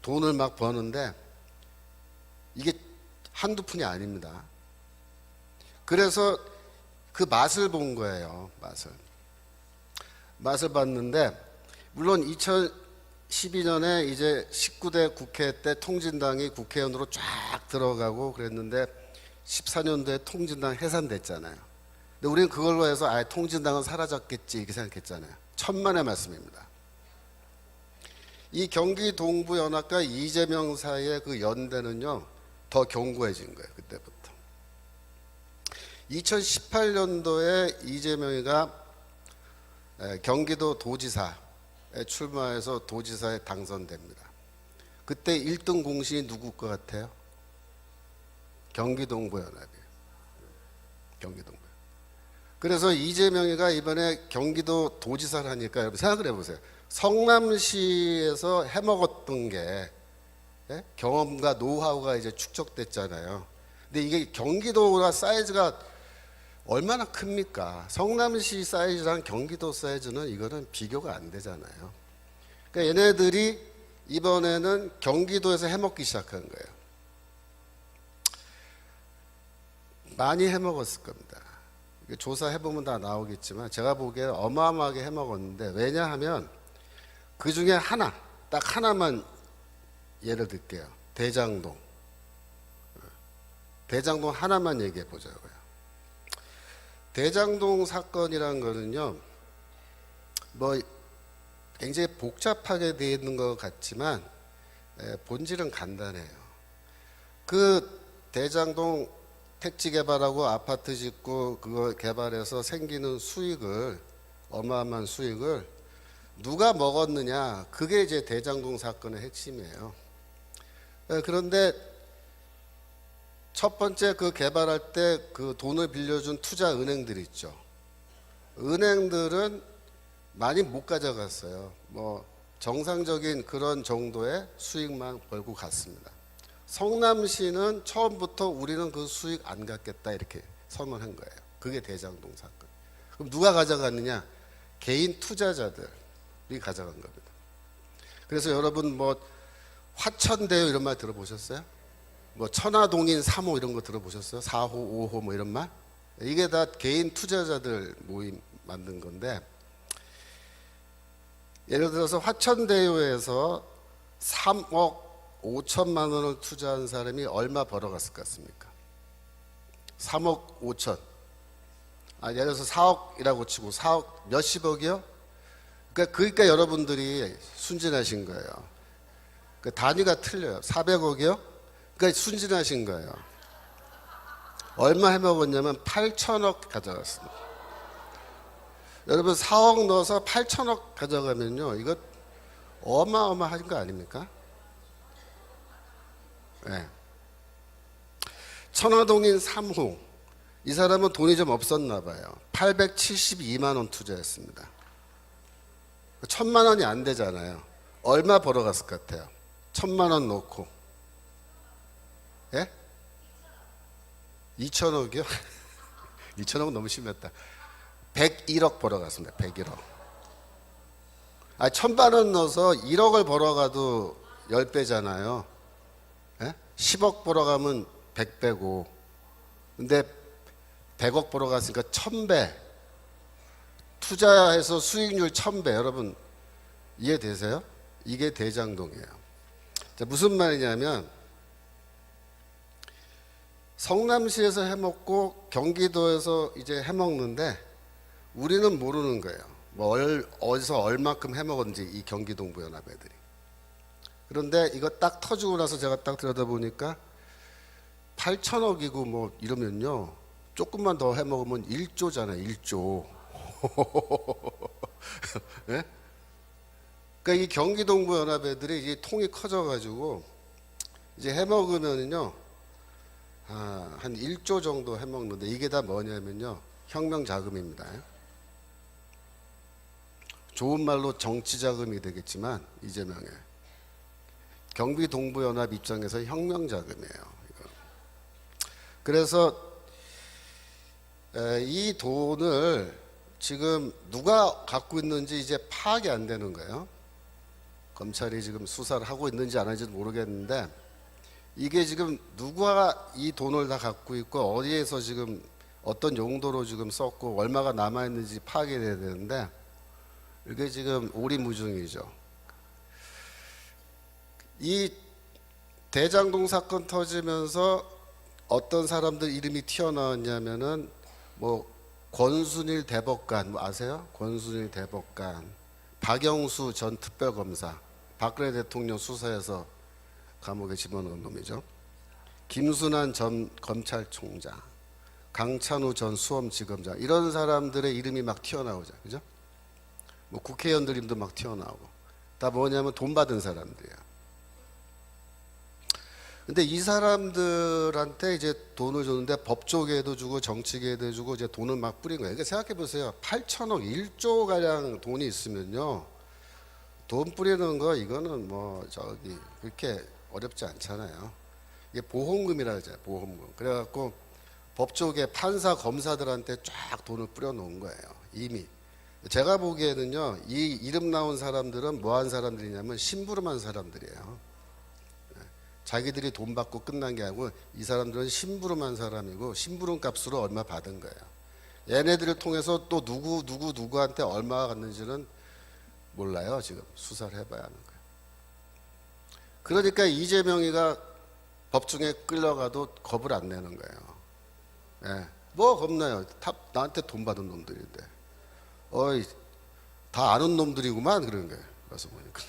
돈을 막 버는데 이게 한두 푼이 아닙니다. 그래서 그 맛을 본 거예요. 맛을 봤는데 물론 2012년에 이제 19대 국회 때 통진당이 국회의원으로 쫙 들어가고 그랬는데 14년도에 통진당 해산됐잖아요. 근데 우리는 그걸로 해서 아예 통진당은 사라졌겠지 이렇게 생각했잖아요. 천만의 말씀입니다. 이 경기 동부연합과 이재명 사이의 그 연대는요 더 견고해진 거예요. 그때부터 2018년도에 이재명이가 경기도 도지사에 출마해서 도지사에 당선됩니다. 그때 1등 공신이 누구 것 같아요? 경기동부연합이에요. 경기동부. 그래서 이재명이가 이번에 경기도 도지사를 하니까 여러분 생각을 해보세요. 성남시에서 해먹었던 게 경험과 노하우가 이제 축적됐잖아요. 근데 이게 경기도가 사이즈가 얼마나 큽니까? 성남시 사이즈랑 경기도 사이즈는 이거는 비교가 안 되잖아요. 그러니까 얘네들이 이번에는 경기도에서 해먹기 시작한 거예요. 많이 해먹었을 겁니다. 조사해보면 다 나오겠지만 제가 보기에 어마어마하게 해먹었는데 왜냐하면 그 중에 하나, 딱 하나만 예를 들게요. 대장동 하나만 얘기해 보자고요. 대장동 사건이란 거는요, 뭐 굉장히 복잡하게 되어 있는 것 같지만 본질은 간단해요. 그 대장동 택지 개발하고 아파트 짓고 그거 개발해서 생기는 수익을 어마어마한 수익을 누가 먹었느냐 그게 이제 대장동 사건의 핵심이에요. 그런데 첫 번째 그 개발할 때 그 돈을 빌려준 투자 은행들 있죠. 은행들은 많이 못 가져갔어요. 뭐 정상적인 그런 정도의 수익만 벌고 갔습니다. 성남시는 처음부터 우리는 그 수익 안 갖겠다 이렇게 선언한 거예요. 그게 대장동 사건. 그럼 누가 가져갔느냐? 개인 투자자들이 가져간 겁니다. 그래서 여러분 뭐 화천대유 이런 말 들어보셨어요? 뭐 천화동인 3호 이런 거 들어보셨어요? 4호, 5호 뭐 이런 말? 이게 다 개인 투자자들 모임 만든 건데 예를 들어서 화천대유에서 3억 5천만 원을 투자한 사람이 얼마 벌어갔을 것 같습니까? 3억 5천. 예를 들어서 4억이라고 치고 4억 몇십억이요? 그러니까 여러분들이 순진하신 거예요. 그 단위가 틀려요. 400억이요? 그러니까 순진하신 거예요. 얼마 해먹었냐면 8천억 가져갔습니다. 여러분 4억 넣어서 8천억 가져가면요, 이거 어마어마한 거 아닙니까? 네. 천화동인 3호 이 사람은 돈이 좀 없었나 봐요. 872만 원 투자했습니다. 1,000만 원이 안 되잖아요. 얼마 벌어갔을 것 같아요? 1,000만 원 넣고 예? 2천억이요? 2천억은 너무 심했다. 101억 벌어갔습니다. 101억. 1,000만 원 넣어서 1억을 벌어가도 10배잖아요. 10억 벌어가면 100배고 근데 100억 벌어갔으니까 1000배 투자해서 수익률 1000배 여러분 이해되세요? 이게 대장동이에요. 자, 무슨 말이냐면 성남시에서 해먹고 경기도에서 이제 해먹는데 우리는 모르는 거예요. 뭐 어디서 얼마큼 해먹었는지 이 경기동부연합 애들이. 그런데 이거 딱 터지고 나서 제가 딱 들여다보니까 8천억이고 뭐 이러면요, 조금만 더 해먹으면 1조잖아요. 1조. 네? 그러니까 이 경기동부연합 애들이 이제 통이 커져가지고 이제 해먹으면은요, 한 1조 정도 해먹는데 이게 다 뭐냐면요, 혁명 자금입니다. 좋은 말로 정치 자금이 되겠지만 이재명의 경기동부연합 입장에서 혁명 자금이에요. 그래서 이 돈을 지금 누가 갖고 있는지 이제 파악이 안 되는 거예요. 검찰이 지금 수사를 하고 있는지 안 하는지도 모르겠는데 이게 지금 누가 이 돈을 다 갖고 있고 어디에서 지금 어떤 용도로 지금 썼고 얼마가 남아 있는지 파악이 돼야 되는데 이게 지금 오리무중이죠. 이 대장동 사건 터지면서 어떤 사람들 이름이 튀어나왔냐면은 뭐 권순일 대법관 뭐 아세요? 권순일 대법관, 박영수 전 특별검사, 박근혜 대통령 수사에서 감옥에 집어넣은 놈이죠. 김순환 전 검찰총장, 강찬우 전 수험지검장, 이런 사람들의 이름이 막 튀어나오죠. 그죠? 뭐 국회의원들 이름도 막 튀어나오고 다 뭐냐면 돈 받은 사람들이야. 근데 이 사람들한테 이제 돈을 줬는데 법조계에도 주고 정치계에도 주고 이제 돈을 막 뿌린 거예요. 그러니까 생각해 보세요. 8천억 1조 가량 돈이 있으면요, 돈 뿌리는 거 이거는 뭐 저기 그렇게 어렵지 않잖아요. 이게 보험금이라 하잖아요. 보험금. 그래갖고 법조계 판사 검사들한테 쫙 돈을 뿌려 놓은 거예요. 이미. 제가 보기에는요, 이 이름 나온 사람들은 뭐 한 사람들이냐면 심부름한 사람들이에요. 자기들이 돈 받고 끝난 게 아니고 이 사람들은 심부름한 사람이고 심부름 값으로 얼마 받은 거예요. 얘네들을 통해서 또 누구한테 얼마가 갔는지는 몰라요. 지금 수사를 해봐야 하는 거예요. 그러니까 이재명이가 법정에 끌려가도 겁을 안 내는 거예요. 네. 뭐 겁나요? 나한테 돈 받은 놈들인데. 어이, 다 아는 놈들이구만 그러는 거예요. 가서 보니까.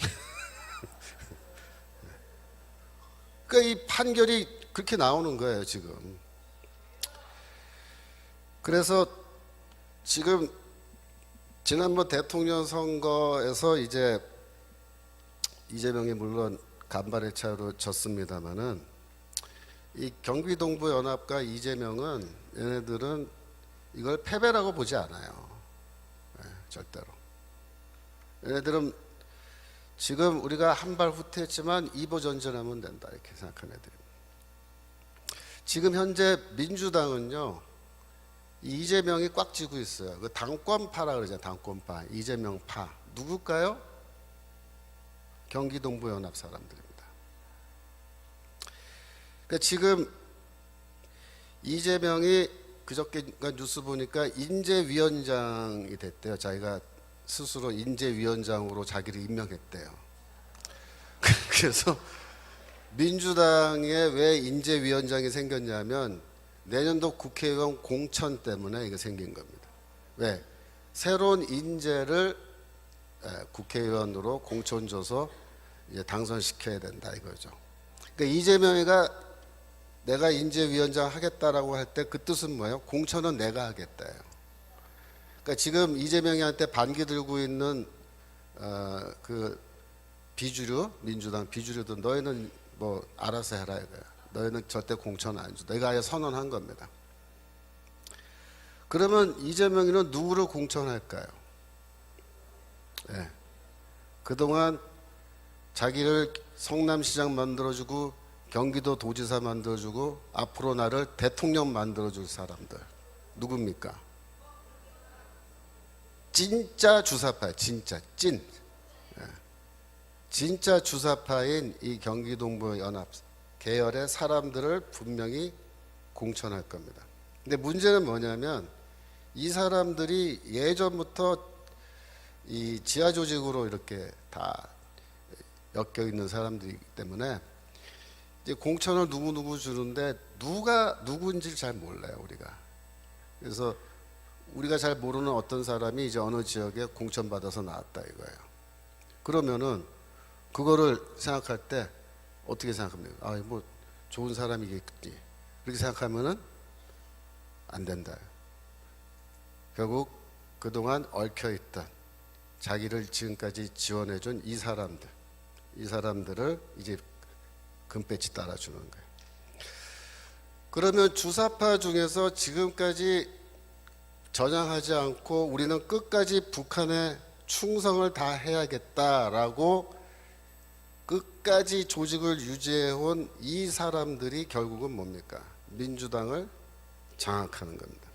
그러니까 이 판결이 그렇게 나오는 거예요, 지금. 그래서 지금 지난번 대통령 선거에서 이제 이재명이 물론 간발의 차로 졌습니다만은 이 경기동부 연합과 이재명은 얘네들은 이걸 패배라고 보지 않아요. 네, 절대로. 얘네들은 지금 우리가 한 발 후퇴했지만 2보 전진하면 된다 이렇게 생각하는 애들입니다. 지금 현재 민주당은요, 이재명이 꽉 쥐고 있어요. 그 당권파라 그러잖아요. 당권파, 이재명파. 누굴까요? 경기동부 연합 사람들입니다. 그러니까 지금 이재명이 그저께 뉴스 보니까 인재위원장이 됐대요. 자기가 스스로 인재위원장으로 자기를 임명했대요. 그래서 민주당에 왜 인재위원장이 생겼냐면 내년도 국회의원 공천 때문에 이게 생긴 겁니다. 왜? 새로운 인재를 국회의원으로 공천 줘서 이제 당선시켜야 된다 이거죠. 그러니까 이재명이가 내가 인재위원장 하겠다라고 할 때 그 뜻은 뭐예요? 공천은 내가 하겠다예요. 그러니까 지금 이재명이한테 반기 들고 있는 그 비주류, 민주당 비주류들 너희는 뭐 알아서 해라 이거야. 너희는 절대 공천 안 줘. 내가 아예 선언한 겁니다. 그러면 이재명이는 누구를 공천할까요? 네. 그동안 자기를 성남시장 만들어주고 경기도 도지사 만들어주고 앞으로 나를 대통령 만들어줄 사람들 누굽니까? 진짜 주사파, 진짜 찐, 진짜 주사파인 이 경기동부 연합 계열의 사람들을 분명히 공천할 겁니다. 근데 문제는 뭐냐면 이 사람들이 예전부터 이 지하 조직으로 이렇게 다 엮여 있는 사람들이기 때문에 이제 공천을 누구 주는데 누가 누구인지 잘 몰라요 우리가. 그래서 우리가 잘 모르는 어떤 사람이 이제 어느 지역에 공천 받아서 나왔다 이거예요. 그러면은 그거를 생각할 때 어떻게 생각합니까? 아, 뭐 좋은 사람이겠지. 그렇게 생각하면은 안 된다. 결국 그동안 얽혀있던 자기를 지금까지 지원해준 이 사람들을 이제 금배지 따라주는 거예요. 그러면 주사파 중에서 지금까지 전향하지 않고 우리는 끝까지 북한에 충성을 다해야겠다라고 끝까지 조직을 유지해온 이 사람들이 결국은 뭡니까? 민주당을 장악하는 겁니다.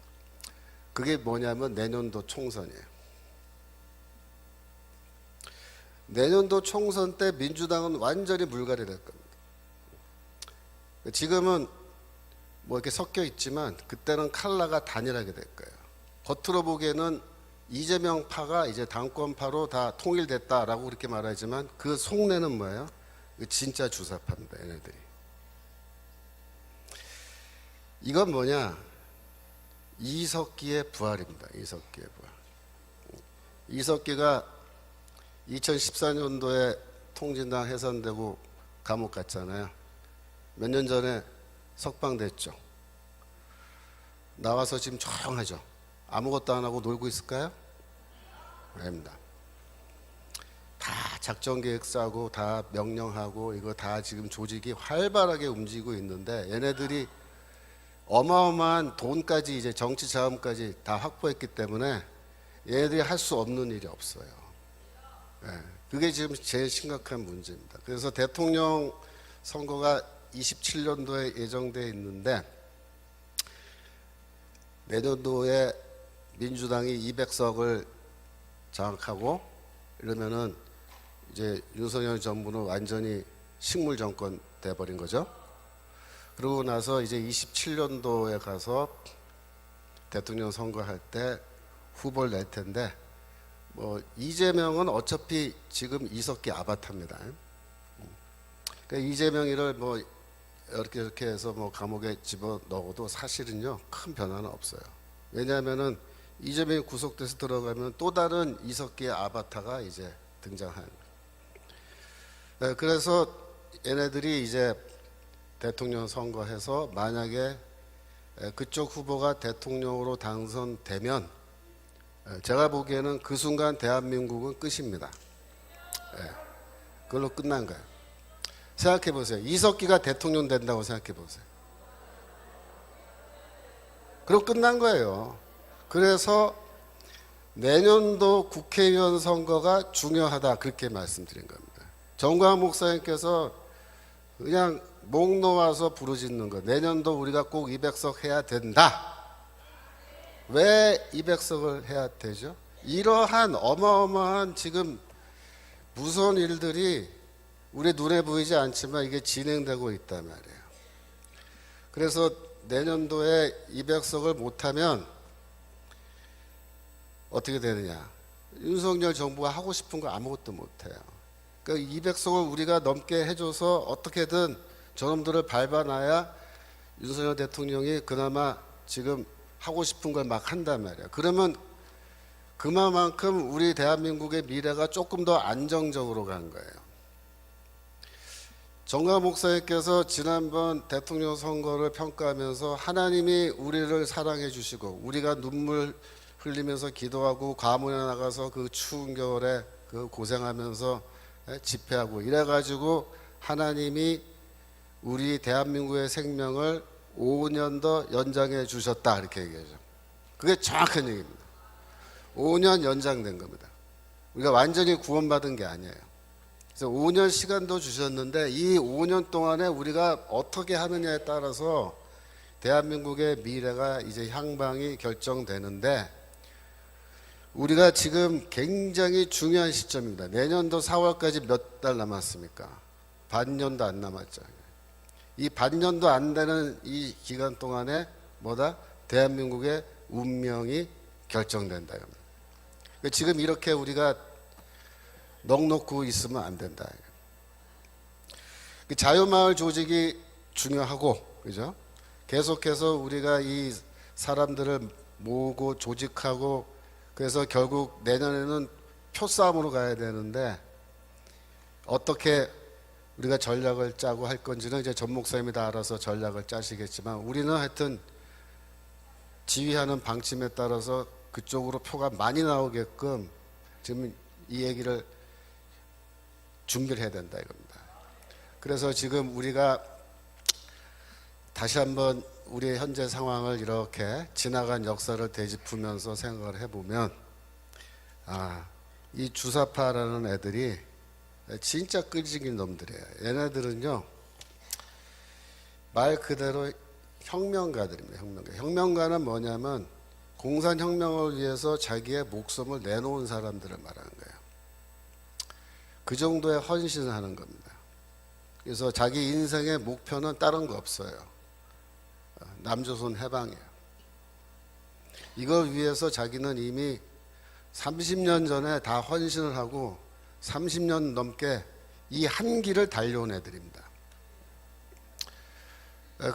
그게 뭐냐면 내년도 총선이에요. 내년도 총선 때 민주당은 완전히 물갈이 될 겁니다. 지금은 뭐 이렇게 섞여 있지만 그때는 칼라가 단일하게 될 거예요. 겉으로 보기에는 이재명파가 이제 당권파로 다 통일됐다라고 그렇게 말하지만 그 속내는 뭐예요? 진짜 주사파입니다. 얘네들이. 이건 뭐냐? 이석기의 부활입니다. 이석기의 부활. 이석기가 2014년도에 통진당 해산되고 감옥 갔잖아요. 몇 년 전에 석방됐죠. 나와서 지금 조용하죠. 아무것도 안 하고 놀고 있을까요? 아닙니다. 다 작전 계획 짜고 다 명령하고 이거 다 지금 조직이 활발하게 움직이고 있는데 얘네들이 어마어마한 돈까지 이제 정치 자금까지 다 확보했기 때문에 얘네들이 할 수 없는 일이 없어요. 네, 그게 지금 제일 심각한 문제입니다. 그래서 대통령 선거가 27년도에 예정되어 있는데 내년도에 민주당이 200석을 장악하고 이러면은 이제 윤석열 정부는 완전히 식물 정권 돼버린 거죠. 그러고 나서 이제 27년도에 가서 대통령 선거할 때 후보를 낼 텐데 뭐 이재명은 어차피 지금 이석기 아바타입니다. 그러니까 이재명이를 뭐 이렇게 해서 뭐 감옥에 집어 넣어도 사실은요 큰 변화는 없어요. 왜냐하면은 이재명이 구속돼서 들어가면 또 다른 이석기의 아바타가 이제 등장하는 거예요. 그래서 얘네들이 이제 대통령 선거해서 만약에 그쪽 후보가 대통령으로 당선되면 제가 보기에는 그 순간 대한민국은 끝입니다. 그걸로 끝난 거예요. 생각해 보세요. 이석기가 대통령 된다고 생각해 보세요. 그럼 끝난 거예요. 그래서 내년도 국회의원 선거가 중요하다 그렇게 말씀드린 겁니다. 정광 목사님께서 그냥 목 놓아서 부르짖는 거. 내년도 우리가 꼭 200석 해야 된다. 왜 200석을 해야 되죠? 이러한 어마어마한 지금 무서운 일들이 우리 눈에 보이지 않지만 이게 진행되고 있단 말이에요. 그래서 내년도에 200석을 못하면 어떻게 되느냐? 윤석열 정부가 하고 싶은 거 아무것도 못해요. 그러니까 200석을 우리가 넘게 해줘서 어떻게든 저놈들을 밟아놔야 윤석열 대통령이 그나마 지금 하고 싶은 걸 막 한단 말이야. 그러면 그만큼 우리 대한민국의 미래가 조금 더 안정적으로 간 거예요. 정광 목사님께서 지난번 대통령 선거를 평가하면서 하나님이 우리를 사랑해 주시고 우리가 눈물 흘리면서 기도하고 과문에 나가서 그 추운 겨울에 그 고생하면서 집회하고 이래가지고 하나님이 우리 대한민국의 생명을 5년 더 연장해 주셨다 이렇게 얘기하죠. 그게 정확한 얘기입니다. 5년 연장된 겁니다. 우리가 완전히 구원받은 게 아니에요. 그래서 5년 시간도 주셨는데 이 5년 동안에 우리가 어떻게 하느냐에 따라서 대한민국의 미래가 이제 향방이 결정되는데 우리가 지금 굉장히 중요한 시점입니다. 내년도 4월까지 몇 달 남았습니까? 반년도 안 남았죠. 이 반년도 안 되는 이 기간 동안에 뭐다? 대한민국의 운명이 결정된다. 그러니까 지금 이렇게 우리가 넋 놓고 있으면 안 된다. 그 자유마을 조직이 중요하고, 그죠? 계속해서 우리가 이 사람들을 모으고 조직하고, 그래서 결국 내년에는 표싸움으로 가야 되는데 어떻게 우리가 전략을 짜고 할 건지는 이제 전 목사님이 다 알아서 전략을 짜시겠지만, 우리는 하여튼 지휘하는 방침에 따라서 그쪽으로 표가 많이 나오게끔 지금 이 얘기를 준비를 해야 된다 이겁니다. 그래서 지금 우리가 다시 한번 우리의 현재 상황을 이렇게 지나간 역사를 되짚으면서 생각을 해보면, 이 주사파라는 애들이 진짜 끄지긴 놈들이에요. 얘네들은요, 말 그대로 혁명가들입니다. 혁명가는 뭐냐면 공산혁명을 위해서 자기의 목숨을 내놓은 사람들을 말하는 거예요. 그 정도의 헌신을 하는 겁니다. 그래서 자기 인생의 목표는 다른 거 없어요. 남조선 해방이에요. 이걸 위해서 자기는 이미 30년 전에 다 헌신을 하고 30년 넘게 이 한 길을 달려온 애들입니다.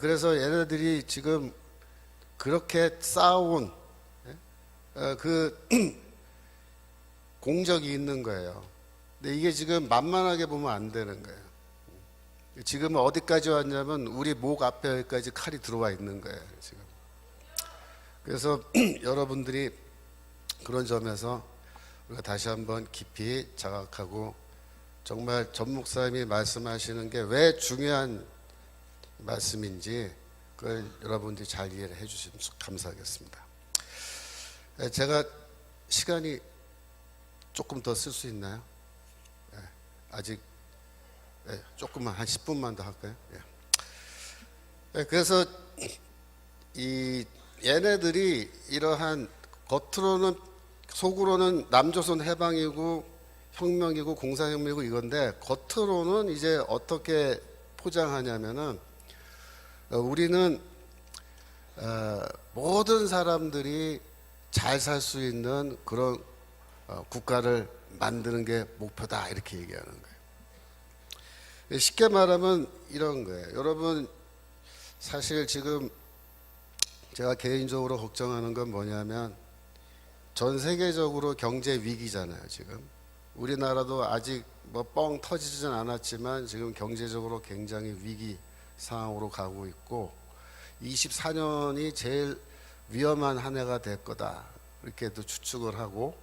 그래서 얘네들이 지금 그렇게 쌓아온 그 공적이 있는 거예요. 근데 이게 지금 만만하게 보면 안 되는 거예요. 지금 어디까지 왔냐면 우리 목 앞에 여기까지 칼이 들어와 있는 거예요, 지금. 그래서 여러분들이 그런 점에서 우리가 다시 한번 깊이 자각하고, 정말 전 목사님이 말씀하시는 게 왜 중요한 말씀인지 그걸 여러분들이 잘 이해를 해주시면 감사하겠습니다. 제가 시간이 조금 더 쓸 수 있나요? 아직 조금만, 한 10분만 더 할까요? 그래서 이 얘네들이 이러한 겉으로는, 속으로는 남조선 해방이고 혁명이고 공산혁명이고 이건데, 겉으로는 이제 어떻게 포장하냐면은 우리는 모든 사람들이 잘 살 수 있는 그런 국가를 만드는 게 목표다 이렇게 얘기하는 거예요. 쉽게 말하면 이런 거예요. 여러분, 사실 지금 제가 개인적으로 걱정하는 건 뭐냐면, 전 세계적으로 경제 위기잖아요. 지금 우리나라도 아직 뭐 뻥 터지진 않았지만 지금 경제적으로 굉장히 위기 상황으로 가고 있고, 24년이 제일 위험한 한 해가 될 거다 이렇게도 추측을 하고,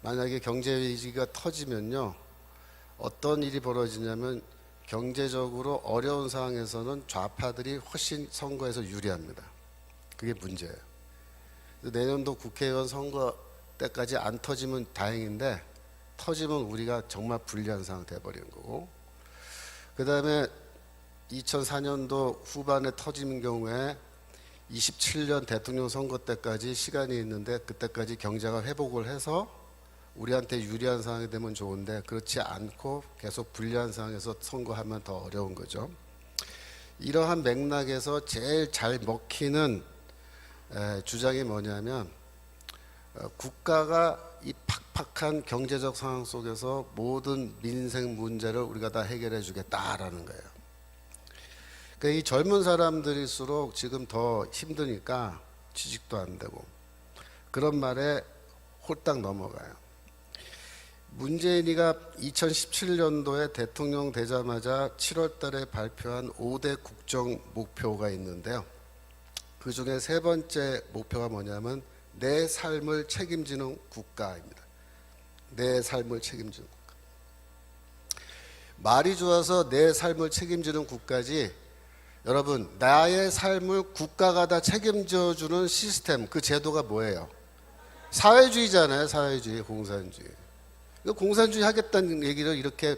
만약에 경제 위기가 터지면요, 어떤 일이 벌어지냐면 경제적으로 어려운 상황에서는 좌파들이 훨씬 선거에서 유리합니다. 그게 문제예요. 내년도 국회의원 선거 때까지 안 터지면 다행인데, 터지면 우리가 정말 불리한 상황 돼버리는 거고, 그 다음에 2004년도 후반에 터지는 경우에 27년 대통령 선거 때까지 시간이 있는데, 그때까지 경제가 회복을 해서 우리한테 유리한 상황이 되면 좋은데, 그렇지 않고 계속 불리한 상황에서 선거하면 더 어려운 거죠. 이러한 맥락에서 제일 잘 먹히는 주장이 뭐냐면, 국가가 이 팍팍한 경제적 상황 속에서 모든 민생 문제를 우리가 다 해결해 주겠다라는 거예요. 그러니까 이 젊은 사람들일수록 지금 더 힘드니까 취직도 안 되고, 그런 말에 홀딱 넘어가요. 문재인이가 2017년도에 대통령 되자마자 7월 달에 발표한 5대 국정 목표가 있는데요. 그 중에 세 번째 목표가 뭐냐면 내 삶을 책임지는 국가입니다. 내 삶을 책임지는 국가. 말이 좋아서 내 삶을 책임지는 국가지, 여러분, 나의 삶을 국가가 다 책임져주는 시스템, 그 제도가 뭐예요? 사회주의잖아요. 사회주의, 공산주의. 공산주의 하겠다는 얘기를 이렇게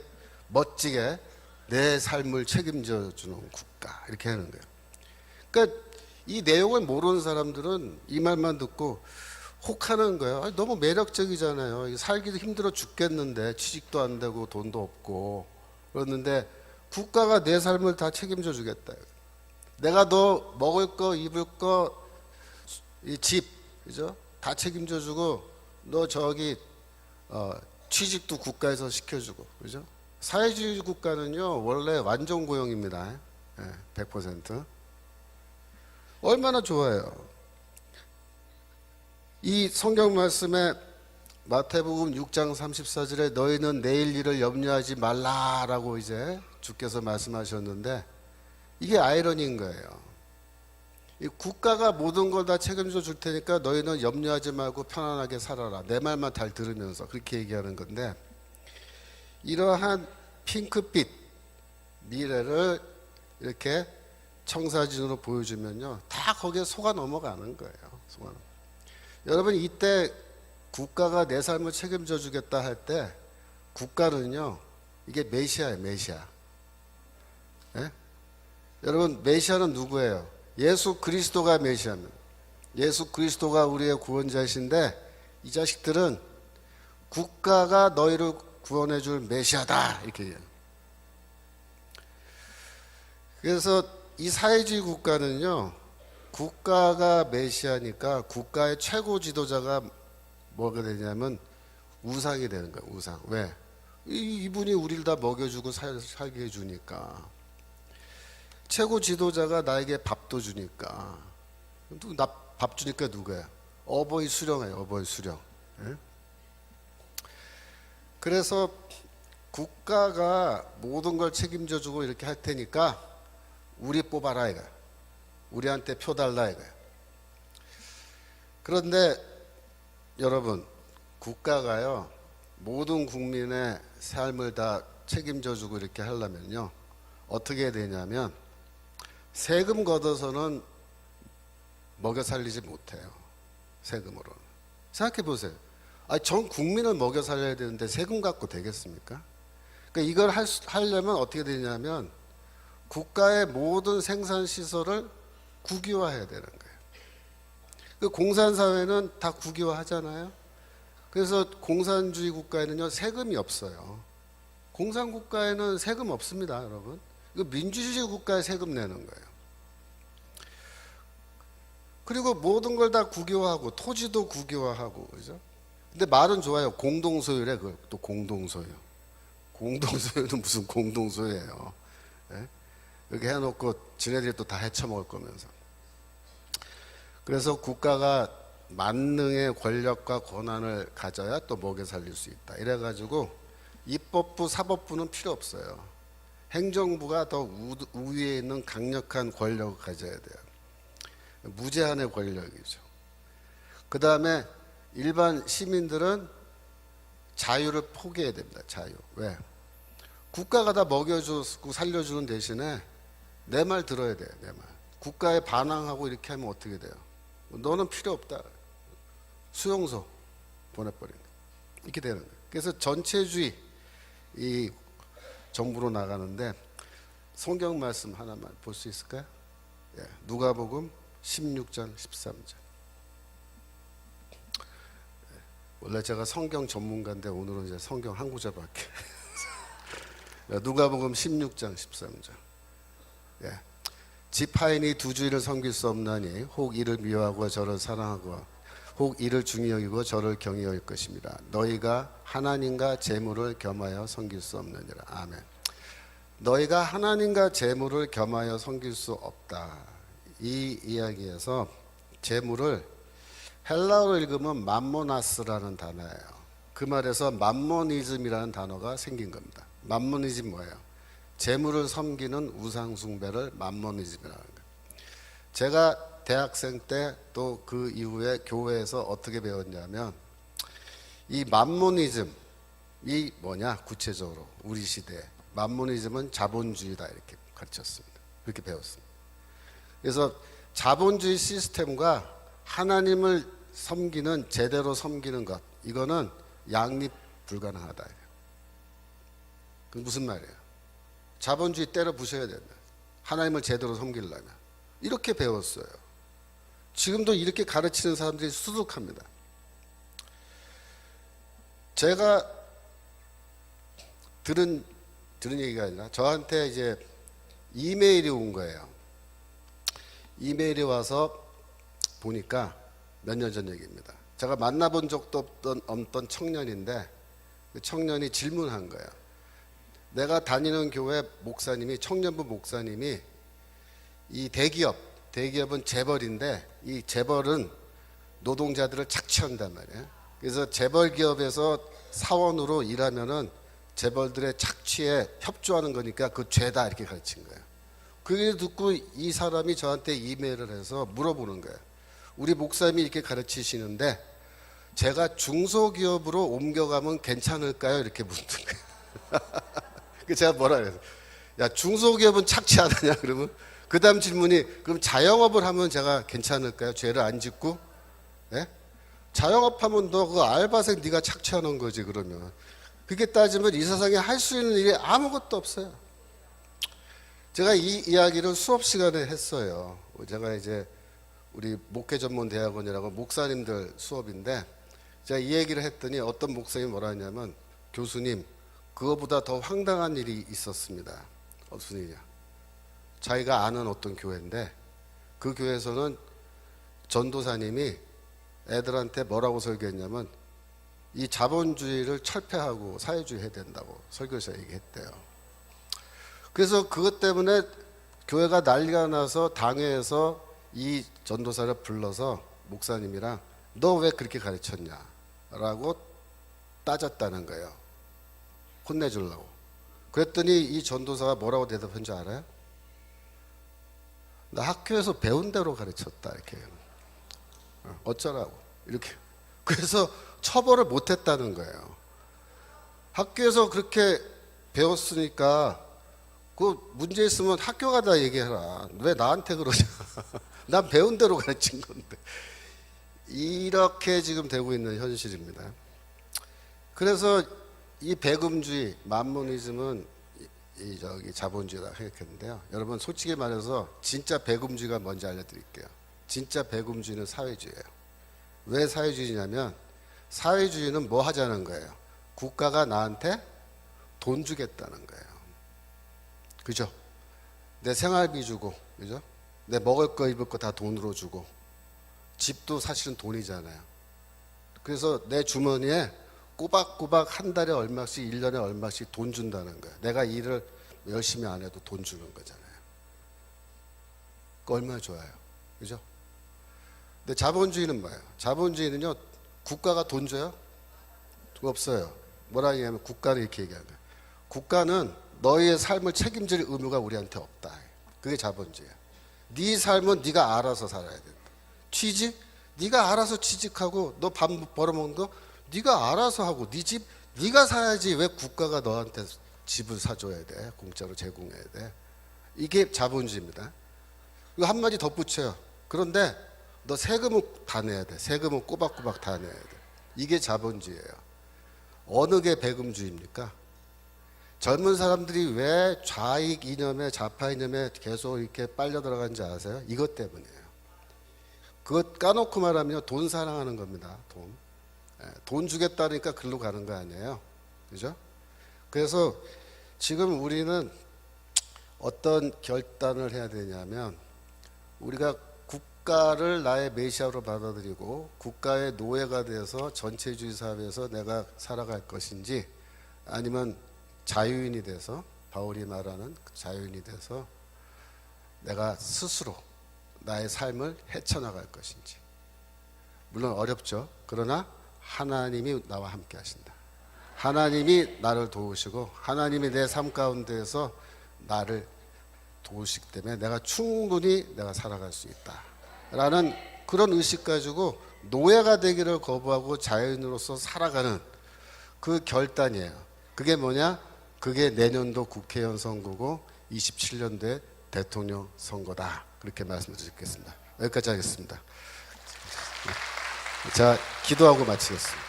멋지게 내 삶을 책임져주는 국가 이렇게 하는 거예요. 그러니까 이 내용을 모르는 사람들은 이 말만 듣고 혹하는 거예요. 너무 매력적이잖아요. 살기도 힘들어 죽겠는데, 취직도 안 되고 돈도 없고 그러는데 국가가 내 삶을 다 책임져 주겠다. 내가 너 먹을 거, 입을 거, 이 집, 그죠? 다 책임져 주고, 너 저기 취직도 국가에서 시켜주고, 그죠? 사회주의 국가는요 원래 완전 고용입니다. 100%. 얼마나 좋아요. 이 성경 말씀에 마태복음 6장 34절에 너희는 내일 일을 염려하지 말라라고 이제 주께서 말씀하셨는데, 이게 아이러니인 거예요. 이 국가가 모든 걸 다 책임져 줄 테니까 너희는 염려하지 말고 편안하게 살아라. 내 말만 잘 들으면서 그렇게 얘기하는 건데, 이러한 핑크빛 미래를 이렇게 청사진으로 보여주면요 다 거기에 속아 넘어가는 거예요. 여러분, 이때 국가가 내 삶을 책임져 주겠다 할 때 국가는요 이게 메시아예요. 메시아. 예? 여러분, 메시아는 누구예요? 예수 그리스도가 메시아입니다. 예수 그리스도가 우리의 구원자이신데, 이 자식들은 국가가 너희를 구원해 줄 메시아다 이렇게 얘기해요. 그래서 이 사회주의 국가는요 국가가 메시아니까 국가의 최고 지도자가 뭐가 되냐면 우상이 되는 거예요. 우상. 왜? 이분이 우리를 다 먹여주고 살게 해주니까. 최고 지도자가 나에게 밥도 주니까. 나 밥 주니까 누구야? 어버이 수령이에요. 어버이 수령. 예? 그래서 국가가 모든 걸 책임져 주고 이렇게 할 테니까 우리 뽑아라 이거야. 우리한테 표 달라 이거야. 그런데 여러분, 국가가요 모든 국민의 삶을 다 책임져 주고 이렇게 하려면요 어떻게 해야 되냐면, 세금 걷어서는 먹여 살리지 못해요. 세금으로. 생각해 보세요. 전 국민을 먹여 살려야 되는데 세금 갖고 되겠습니까? 그러니까 이걸 하려면 어떻게 되냐면 국가의 모든 생산 시설을 국유화해야 되는 거예요. 그 공산사회는 다 국유화하잖아요. 그래서 공산주의 국가에는요 세금이 없어요. 공산국가에는 세금 없습니다, 여러분. 이거 민주주의 국가에 세금 내는 거예요. 그리고 모든 걸 다 국유화하고 토지도 국유화하고, 그죠? 근데 말은 좋아요. 공동소유래. 그걸 또 공동소유. 공동소유는 무슨 공동소유예요? 예? 이렇게 해놓고 지네들이 또 다 헤쳐먹을 거면서. 그래서 국가가 만능의 권력과 권한을 가져야 또 먹여 살릴 수 있다. 이래가지고 입법부, 사법부는 필요 없어요. 행정부가 더 우위에 있는 강력한 권력을 가져야 돼요. 무제한의 권력이죠. 그 다음에 일반 시민들은 자유를 포기해야 됩니다. 자유. 왜? 국가가 다 먹여주고 살려주는 대신에 내 말 들어야 돼요. 내 말. 국가에 반항하고 이렇게 하면 어떻게 돼요? 너는 필요 없다. 수용소 보내버린다. 이렇게 되는 거예요. 그래서 전체주의 이 정부로 나가는데, 성경 말씀 하나만 볼 수 있을까요? 예, 누가복음 16장 13절. 원래 제가 성경 전문가인데 오늘은 이제 성경 한 구절로 할게요. 누가복음 16장 13절. 예. 지파인이 두 주인을 섬길 수 없나니 혹 이를 미워하고 저를 사랑하고 혹 이를 중히 여기고 저를 경히 여길 것입니다. 너희가 하나님과 재물을 겸하여 섬길 수 없느니라. 아멘. 너희가 하나님과 재물을 겸하여 섬길 수 없다. 이 이야기에서 재물을 헬라어로 읽으면 맘모나스라는 단어예요. 그 말에서 맘모니즘이라는 단어가 생긴 겁니다. 맘모니즘 뭐예요? 재물을 섬기는 우상 숭배를 맘모니즘이라는 거예요. 제가 대학생 때 또 그 이후에 교회에서 어떻게 배웠냐면, 이 맘모니즘이 뭐냐, 구체적으로 우리 시대에 맘모니즘은 자본주의다 이렇게 가르쳤습니다. 그렇게 배웠습니다. 그래서 자본주의 시스템과 하나님을 섬기는, 제대로 섬기는 것, 이거는 양립 불가능하다. 그 무슨 말이에요? 자본주의 때려 부셔야 된다. 하나님을 제대로 섬기려면. 이렇게 배웠어요. 지금도 이렇게 가르치는 사람들이 수두룩합니다. 제가 들은 얘기가 아니라 저한테 이제 이메일이 온 거예요. 이메일이 와서 보니까 몇 년 전 얘기입니다. 제가 만나본 적도 없던 청년인데 그 청년이 질문한 거예요. 내가 다니는 교회 목사님이, 청년부 목사님이 이 대기업은 재벌인데 이 재벌은 노동자들을 착취한단 말이에요. 그래서 재벌 기업에서 사원으로 일하면은 재벌들의 착취에 협조하는 거니까 그 죄다 이렇게 가르친 거예요. 그게 듣고 이 사람이 저한테 이메일을 해서 물어보는 거예요. 우리 목사님이 이렇게 가르치시는데 제가 중소기업으로 옮겨가면 괜찮을까요? 이렇게 묻는 거예요. 그래서 제가 뭐라 그래서 야, 중소기업은 착취 안 하냐 그러면 그 다음 질문이 그럼 자영업을 하면 제가 괜찮을까요? 죄를 안 짓고? 예? 자영업하면 너 그 알바생 네가 착취하는 거지 그러면. 그렇게 따지면 이 세상에 할 수 있는 일이 아무것도 없어요. 제가 이 이야기를 수업 시간에 했어요. 제가 이제 우리 목회전문대학원이라고 목사님들 수업인데 제가 이 얘기를 했더니 어떤 목사님이 뭐라 하냐면 교수님 그거보다 더 황당한 일이 있었습니다. 무슨 일이냐? 자기가 아는 어떤 교회인데 그 교회에서는 전도사님이 애들한테 뭐라고 설교했냐면 이 자본주의를 철폐하고 사회주의 해야 된다고 설교에서 얘기했대요. 그래서 그것 때문에 교회가 난리가 나서 당회에서 이 전도사를 불러서 목사님이랑 너 왜 그렇게 가르쳤냐라고 따졌다는 거예요. 혼내주려고. 그랬더니 이 전도사가 뭐라고 대답한 줄 알아요? 나 학교에서 배운 대로 가르쳤다 이렇게. 어쩌라고 이렇게. 그래서 처벌을 못했다는 거예요. 학교에서 그렇게 배웠으니까 그 문제 있으면 학교 가다 얘기해라. 왜 나한테 그러냐? 난 배운 대로 가르친 건데. 이렇게 지금 되고 있는 현실입니다. 그래서 이 배금주의, 만모니즘은 저기 자본주의다 생각했는데요. 여러분 솔직히 말해서 진짜 배금주의가 뭔지 알려드릴게요. 진짜 배금주의는 사회주의예요. 왜 사회주의냐면 사회주의는 뭐 하자는 거예요? 국가가 나한테 돈 주겠다는 거예요. 그죠? 내 생활비 주고, 그죠? 내 먹을 거 입을 거 다 돈으로 주고, 집도 사실은 돈이잖아요. 그래서 내 주머니에 꼬박꼬박 한 달에 얼마씩, 1년에 얼마씩 돈 준다는 거예요. 내가 일을 열심히 안 해도 돈 주는 거잖아요. 그 얼마나 좋아요. 그죠? 근데 자본주의는 뭐예요? 자본주의는요, 국가가 돈 줘요? 없어요. 뭐라 하냐면 국가는 이렇게 얘기하는 거예요. 국가는 너희의 삶을 책임질 의무가 우리한테 없다. 그게 자본주의야. 네 삶은 네가 알아서 살아야 된다. 취직? 네가 알아서 취직하고 너 밥 벌어먹는 거 네가 알아서 하고 네 집 네가 사야지 왜 국가가 너한테 집을 사줘야 돼? 공짜로 제공해야 돼? 이게 자본주의입니다. 이거 한마디 덧붙여요. 그런데 너 세금은 다 내야 돼. 세금은 꼬박꼬박 다 내야 돼. 이게 자본주의예요. 어느 게 배금주의입니까? 젊은 사람들이 왜 좌익 이념에 좌파 이념에 계속 이렇게 빨려 들어간지 아세요? 이것 때문이에요. 그것 까놓고 말하면 돈 사랑하는 겁니다. 돈. 돈 주겠다니까 글로 가는 거 아니에요. 그죠? 그래서 지금 우리는 어떤 결단을 해야 되냐면 우리가 국가를 나의 메시아로 받아들이고 국가의 노예가 돼서 전체주의 사회에서 내가 살아갈 것인지 아니면 자유인이 돼서 바울이 말하는 자유인이 돼서 내가 스스로 나의 삶을 헤쳐나갈 것인지. 물론 어렵죠. 그러나 하나님이 나와 함께 하신다. 하나님이 나를 도우시고 하나님이 내 삶 가운데에서 나를 도우시기 때문에 내가 충분히 내가 살아갈 수 있다 라는 그런 의식 가지고 노예가 되기를 거부하고 자유인으로서 살아가는 그 결단이에요. 그게 뭐냐? 그게 내년도 국회의원 선거고 27년도에 대통령 선거다. 그렇게 말씀드리겠습니다. 여기까지 하겠습니다. 자, 기도하고 마치겠습니다.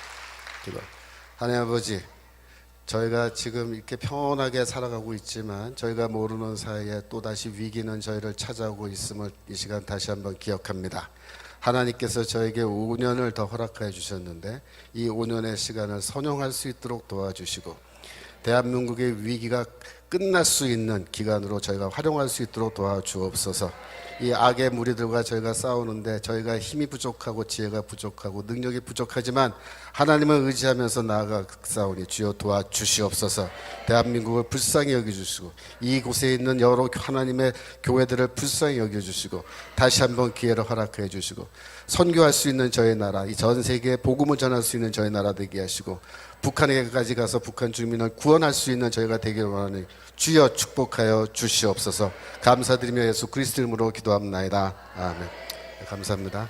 기도. 하나님 아버지, 저희가 지금 이렇게 평온하게 살아가고 있지만 저희가 모르는 사이에 또다시 위기는 저희를 찾아오고 있음을 이 시간 다시 한번 기억합니다. 하나님께서 저에게 5년을 더 허락해 주셨는데 이 5년의 시간을 선용할 수 있도록 도와주시고 대한민국의 위기가 끝날 수 있는 기간으로 저희가 활용할 수 있도록 도와주옵소서. 이 악의 무리들과 저희가 싸우는데 저희가 힘이 부족하고 지혜가 부족하고 능력이 부족하지만 하나님을 의지하면서 나아가 싸우니 주여 도와주시옵소서. 대한민국을 불쌍히 여겨주시고 이곳에 있는 여러 하나님의 교회들을 불쌍히 여겨주시고 다시 한번 기회를 허락해 주시고 선교할 수 있는 저희 나라, 이 전 세계에 복음을 전할 수 있는 저희 나라 되게 하시고 북한에까지 가서 북한 주민을 구원할 수 있는 저희가 되기를 원하니 주여 축복하여 주시옵소서. 감사드리며 예수 그리스도 이름으로 기도합나이다. 아멘. 감사합니다.